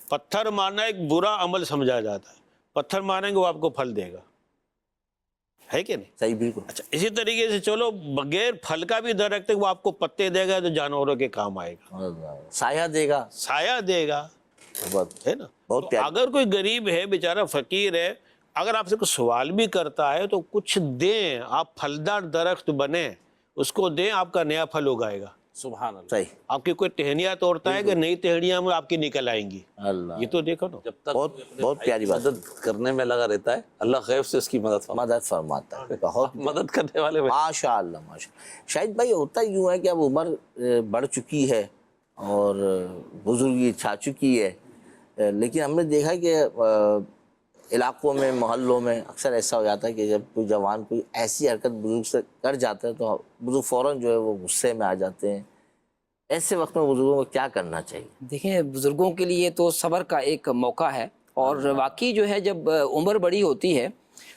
پتھر مارنا ایک برا عمل سمجھا جاتا ہے، پتھر ماریں گے وہ آپ کو پھل دے گا، ہے کہ نہیں؟ صحیح، بالکل. اچھا، اسی طریقے سے چلو بغیر پھل کا بھی درخت ہے، وہ آپ کو پتے دے گا تو جانوروں کے کام آئے گا، سایہ دے گا، سایہ دے گا، ہے نا. بہت پیاری. اگر کوئی غریب ہے، بیچارہ فقیر ہے، اگر آپ سے کوئی سوال بھی کرتا ہے تو کچھ دیں، آپ پھلدار درخت بنیں، اس کو دیں، آپ کا نیا پھل اگائے گا. سبحان اللہ. صحیح. آپ کی کوئی ٹہنیاں توڑتا ہے کہ نئی ٹہنیاں میں آپ کی نکل آئیں گی. اللہ، یہ تو دیکھو نا. جب تک بہت پیاری بات. مدد کرنے میں لگا رہتا ہے، اللہ غیب سے اس کی مدد فرماتا ہے. بہت مدد کرنے والے ماشاء اللہ ماشاء اللہ. شاہد بھائی، ہوتا یوں ہے کہ اب عمر بڑھ چکی ہے اور بزرگی چھا چکی ہے، لیکن ہم نے دیکھا کہ علاقوں میں محلوں میں اکثر ایسا ہو جاتا ہے کہ جب کوئی جوان کوئی ایسی حرکت بزرگ سے کر جاتا ہے تو بزرگ فوراً جو ہے وہ غصے میں آ جاتے ہیں. ایسے وقت میں بزرگوں کو کیا کرنا چاہیے؟ دیکھیں بزرگوں کے لیے تو صبر کا ایک موقع ہے، اور واقعی جو ہے جب عمر بڑی ہوتی ہے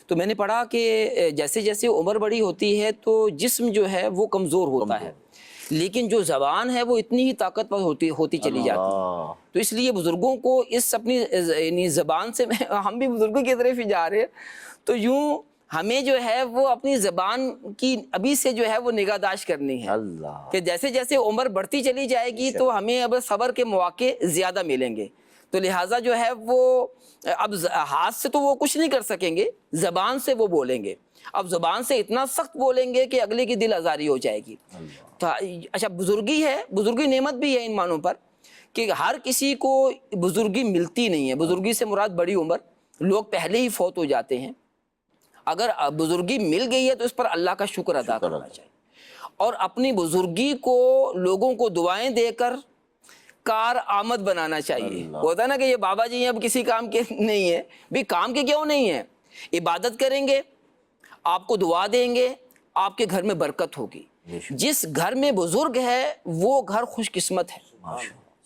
تو میں نے پڑھا کہ جیسے جیسے عمر بڑی ہوتی ہے تو جسم جو ہے وہ کمزور ہوتا ہے، لیکن جو زبان ہے وہ اتنی ہی طاقتور ہوتی چلی جاتی ہے. تو اس لیے بزرگوں کو اس اپنی یعنی زبان سے ہم بھی بزرگوں کی طرف ہی جا رہے ہیں، تو یوں ہمیں جو ہے وہ اپنی زبان کی ابھی سے جو ہے وہ نگہداشت کرنی ہے کہ جیسے جیسے عمر بڑھتی چلی جائے گی تو ہمیں اب صبر کے مواقع زیادہ ملیں گے. تو لہٰذا جو ہے وہ اب ہاتھ سے تو وہ کچھ نہیں کر سکیں گے، زبان سے وہ بولیں گے. اب زبان سے اتنا سخت بولیں گے کہ اگلے کی دل آزاری ہو جائے گی. تو اچھا بزرگی ہے، بزرگی نعمت بھی ہے ان معنوں پر کہ ہر کسی کو بزرگی ملتی نہیں ہے. بزرگی سے مراد بڑی عمر، لوگ پہلے ہی فوت ہو جاتے ہیں. اگر بزرگی مل گئی ہے تو اس پر اللہ کا شکر ادا کرنا چاہیے، اور اپنی بزرگی کو لوگوں کو دعائیں دے کر کار آمد بنانا چاہیے. ہوتا ہے نا کہ یہ بابا جی اب کسی کام کے نہیں ہے، بھی کام کے کیوں نہیں ہے؟ عبادت کریں گے، آپ کو دعا دیں گے، آپ کے گھر میں برکت ہوگی. جس گھر میں بزرگ ہے وہ گھر خوش قسمت ہے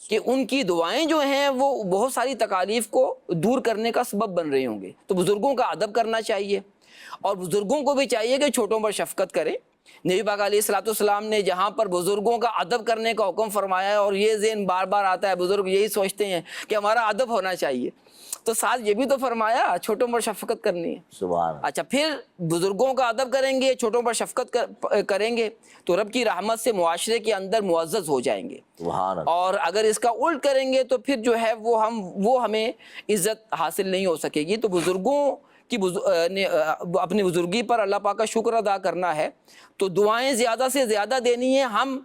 کہ ان کی دعائیں جو ہیں وہ بہت ساری تکالیف کو دور کرنے کا سبب بن رہے ہوں گے. تو بزرگوں کا ادب کرنا چاہیے، اور بزرگوں کو بھی چاہیے کہ چھوٹوں پر شفقت کریں. نبی پاک علیہ الصلوۃ والسلام نے جہاں پر بزرگوں کا ادب کرنے کا حکم فرمایا ہے، اور یہ ذہن بار بار آتا ہے بزرگ یہی سوچتے ہیں کہ ہمارا ادب ہونا چاہیے، تو ساتھ یہ بھی تو فرمایا چھوٹوں پر شفقت کرنی ہے. سبحان. اچھا پھر بزرگوں کا ادب کریں گے، چھوٹوں پر شفقت کریں گے تو رب کی رحمت سے معاشرے کے اندر معزز ہو جائیں گے. اور اگر اس کا الٹ کریں گے تو پھر جو ہے وہ ہمیں عزت حاصل نہیں ہو سکے گی. تو بزرگوں کی اپنی بزرگی پر اللہ پاک کا شکر ادا کرنا ہے، تو دعائیں زیادہ سے زیادہ دینی ہیں. ہم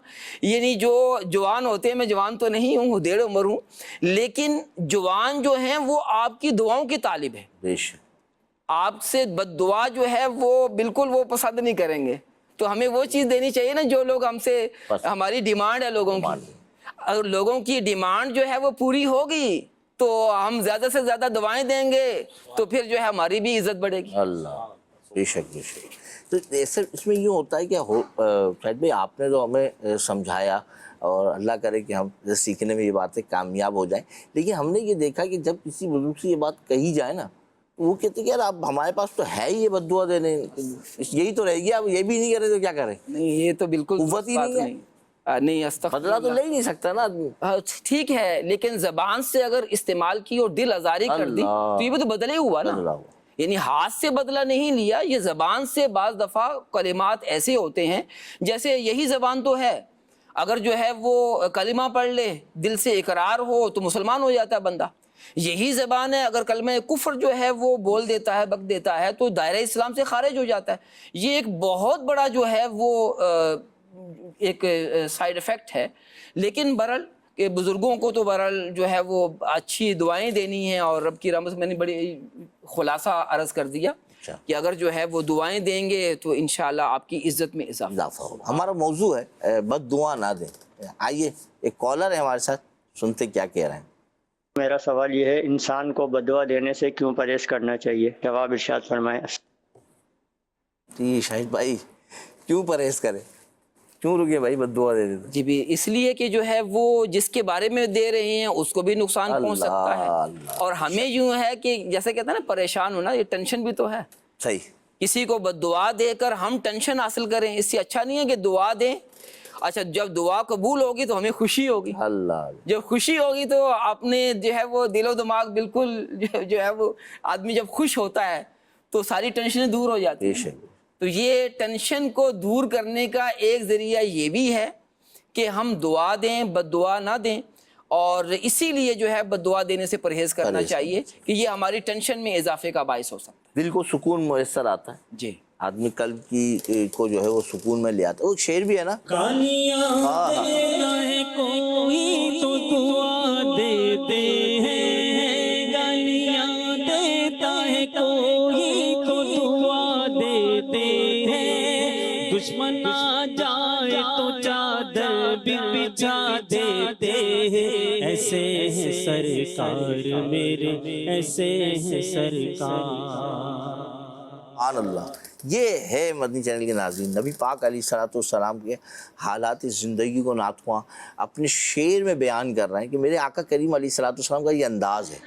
یعنی جو جوان ہوتے ہیں، میں جوان تو نہیں ہوں، ڈیڑھ عمر ہوں، لیکن جوان جو ہیں وہ آپ کی دعاؤں کی طالب ہے. آپ سے بد دعا جو ہے وہ بالکل وہ پسند نہیں کریں گے. تو ہمیں وہ چیز دینی چاہیے نا جو لوگ ہم سے، ہماری ڈیمانڈ ہے لوگوں کی، اگر لوگوں کی ڈیمانڈ جو ہے وہ پوری ہوگی تو ہم زیادہ سے زیادہ دعائیں دیں گے تو پھر جو ہے ہماری بھی عزت بڑھے گی. اللہ بے شک بے شک. تو ایسے اس میں یوں ہوتا ہے کہ فہد بھائی آپ نے جو ہمیں سمجھایا، اور اللہ کرے کہ ہم سیکھنے میں یہ باتیں کامیاب ہو جائیں، لیکن ہم نے یہ دیکھا کہ جب کسی بزرگ سے یہ بات کہی جائے نا تو وہ کہتے ہیں کہ یار آپ ہمارے پاس تو ہے ہی یہ بد دعا دینے، یہی تو رہ گیا، اب یہ بھی نہیں کرے تو کیا کریں؟ نہیں یہ تو بالکل قوت ہی نہیں ہے، نہیں استغفر بدلہ تو لے ہی نہیں سکتا نا آدمی. ٹھیک ہے، لیکن زبان سے اگر استعمال کی اور دل آزاری کر دی تو یہ بھی تو بدلے ہوا نا. یعنی ہاتھ سے بدلہ نہیں لیا، یہ زبان سے بعض دفعہ کلمات ایسے ہوتے ہیں جیسے یہی زبان تو ہے، اگر جو ہے وہ کلمہ پڑھ لے، دل سے اقرار ہو تو مسلمان ہو جاتا ہے بندہ. یہی زبان ہے، اگر کلمہ کفر جو ہے وہ بول دیتا ہے، بک دیتا ہے، تو دائرہ اسلام سے خارج ہو جاتا ہے. یہ ایک بہت بڑا جو ہے وہ ایک سائیڈ ایفیکٹ ہے. لیکن بہرحال کہ بزرگوں کو تو بہرحال جو ہے وہ اچھی دعائیں دینی ہیں، اور رب کی رحمت سے میں نے بڑی خلاصہ عرض کر دیا کہ اگر جو ہے وہ دعائیں دیں گے تو انشاءاللہ آپ کی عزت میں اضافہ ہوگا. ہمارا موضوع ہے بد دعا نہ دیں. آئیے ایک کالر ہے ہمارے ساتھ، سنتے کیا کہہ رہے ہیں. میرا سوال یہ ہے، انسان کو بد دعا دینے سے کیوں پرہیز کرنا چاہیے؟ جواب ارشاد فرمائیں. جی شاہد بھائی کیوں پرہیز کرے، کیوں رکے بھائی بد دعا دے دیتے؟ جی بھی اس لیے کہ جو ہے وہ جس کے بارے میں دے رہے ہیں اس کو بھی نقصان پہنچ سکتا ہے، اور ہمیں یوں ہے کہ جیسے کہتے ہیں نا پریشان ہونا، یہ ٹینشن بھی تو ہے. صحیح. کسی کو بد دعا دے کر ہم ٹینشن حاصل کریں، اس سے اچھا نہیں ہے کہ دعا دیں. اچھا جب دعا قبول ہوگی تو ہمیں خوشی ہوگی، اللہ جب خوشی ہوگی تو اپنے جو ہے وہ دل و دماغ بالکل جو ہے وہ آدمی جب خوش ہوتا ہے تو ساری ٹینشنیں دور ہو جاتی ہیں. تو یہ ٹینشن کو دور کرنے کا ایک ذریعہ یہ بھی ہے کہ ہم دعا دیں، بد دعا نہ دیں، اور اسی لیے جو ہے بد دعا دینے سے پرہیز کرنا چاہیے کہ یہ ہماری ٹینشن میں اضافے کا باعث ہو سکتا ہے. دل کو سکون میسر آتا ہے. جی آدمی قلب کی کو جو ہے وہ سکون میں لے آتا ہے. وہ شعر بھی ہے نا، گالیاں دیتا ہے کوئی تو دعا دیتے ہیں، گالیاں دیتا ہے کوئی تو دعا دیتے ہیں، دشمن آ جائے تو چادر بھی بچھا دیتے ہیں، ایسے ایسے ہیں سرکار میرے، ایسے ہیں سرکار۔ سبحان اللہ۔ یہ ہے مدنی چینل کے ناظرین، نبی پاک علیہ الصلوۃ والسلام کے حالات زندگی کو نعت خواں اپنے شعر میں بیان کر رہے ہیں کہ میرے آقا کریم علیہ الصلوۃ والسلام کا یہ انداز ہے،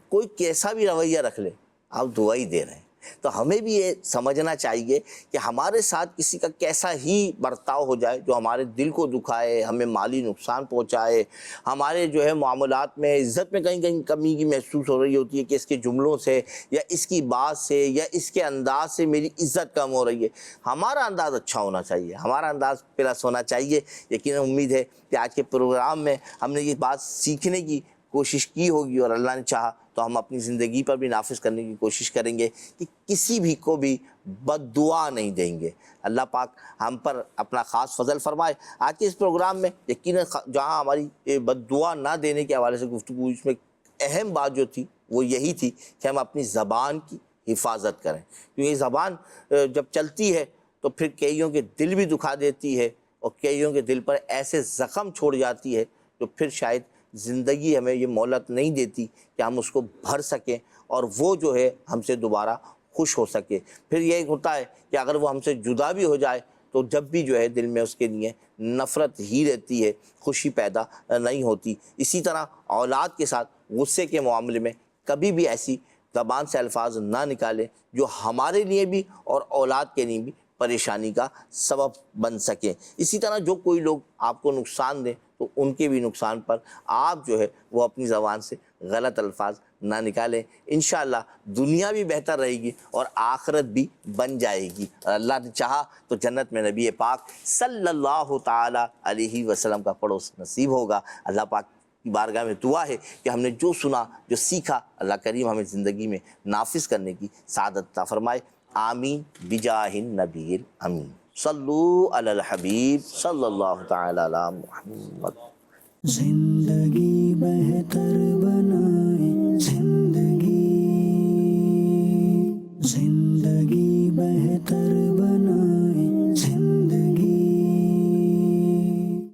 کوئی کیسا بھی رویہ رکھ لے آپ دعا ہی دے رہے ہیں۔ تو ہمیں بھی یہ سمجھنا چاہیے کہ ہمارے ساتھ کسی کا کیسا ہی برتاؤ ہو جائے جو ہمارے دل کو دکھائے، ہمیں مالی نقصان پہنچائے، ہمارے جو ہے معاملات میں عزت میں کہیں کہیں کمی کی محسوس ہو رہی ہوتی ہے کہ اس کے جملوں سے یا اس کی بات سے یا اس کے انداز سے میری عزت کم ہو رہی ہے، ہمارا انداز اچھا ہونا چاہیے، ہمارا انداز پلس ہونا چاہیے۔ یقیناً امید ہے کہ آج کے پروگرام میں ہم نے یہ بات سیکھنے کی کوشش کی ہوگی، اور اللہ نے چاہا تو ہم اپنی زندگی پر بھی نافذ کرنے کی کوشش کریں گے کہ کسی بھی کو بھی بد دعا نہیں دیں گے۔ اللہ پاک ہم پر اپنا خاص فضل فرمائے۔ آج کے اس پروگرام میں یقیناً جہاں ہماری بد دعا نہ دینے کے حوالے سے گفتگو، اس میں اہم بات جو تھی وہ یہی تھی کہ ہم اپنی زبان کی حفاظت کریں، کیونکہ یہ زبان جب چلتی ہے تو پھر کئیوں کے دل بھی دکھا دیتی ہے، اور کئیوں کے دل پر ایسے زخم چھوڑ جاتی ہے جو پھر شاید زندگی ہمیں یہ مہلت نہیں دیتی کہ ہم اس کو بھر سکیں اور وہ جو ہے ہم سے دوبارہ خوش ہو سکے۔ پھر یہ ہوتا ہے کہ اگر وہ ہم سے جدا بھی ہو جائے تو جب بھی جو ہے دل میں اس کے لیے نفرت ہی رہتی ہے، خوشی پیدا نہیں ہوتی۔ اسی طرح اولاد کے ساتھ غصے کے معاملے میں کبھی بھی ایسی زبان سے الفاظ نہ نکالیں جو ہمارے لیے بھی اور اولاد کے لیے بھی پریشانی کا سبب بن سکیں۔ اسی طرح جو کوئی لوگ آپ کو نقصان دیں تو ان کے بھی نقصان پر آپ جو ہے وہ اپنی زبان سے غلط الفاظ نہ نکالیں۔ انشاءاللہ دنیا بھی بہتر رہے گی اور آخرت بھی بن جائے گی، اور اللہ نے چاہا تو جنت میں نبی پاک صلی اللہ تعالی علیہ وسلم کا پڑوس نصیب ہوگا۔ اللہ پاک کی بارگاہ میں دعا ہے کہ ہم نے جو سنا، جو سیکھا، اللہ کریم ہمیں زندگی میں نافذ کرنے کی سعادت عطا فرمائے۔ آمین بجاہ النبی الامین۔ صلو علی الحبیب صلی اللہ تعالی علی محمد۔ زندگی بہتر بنائے، زندگی بہتر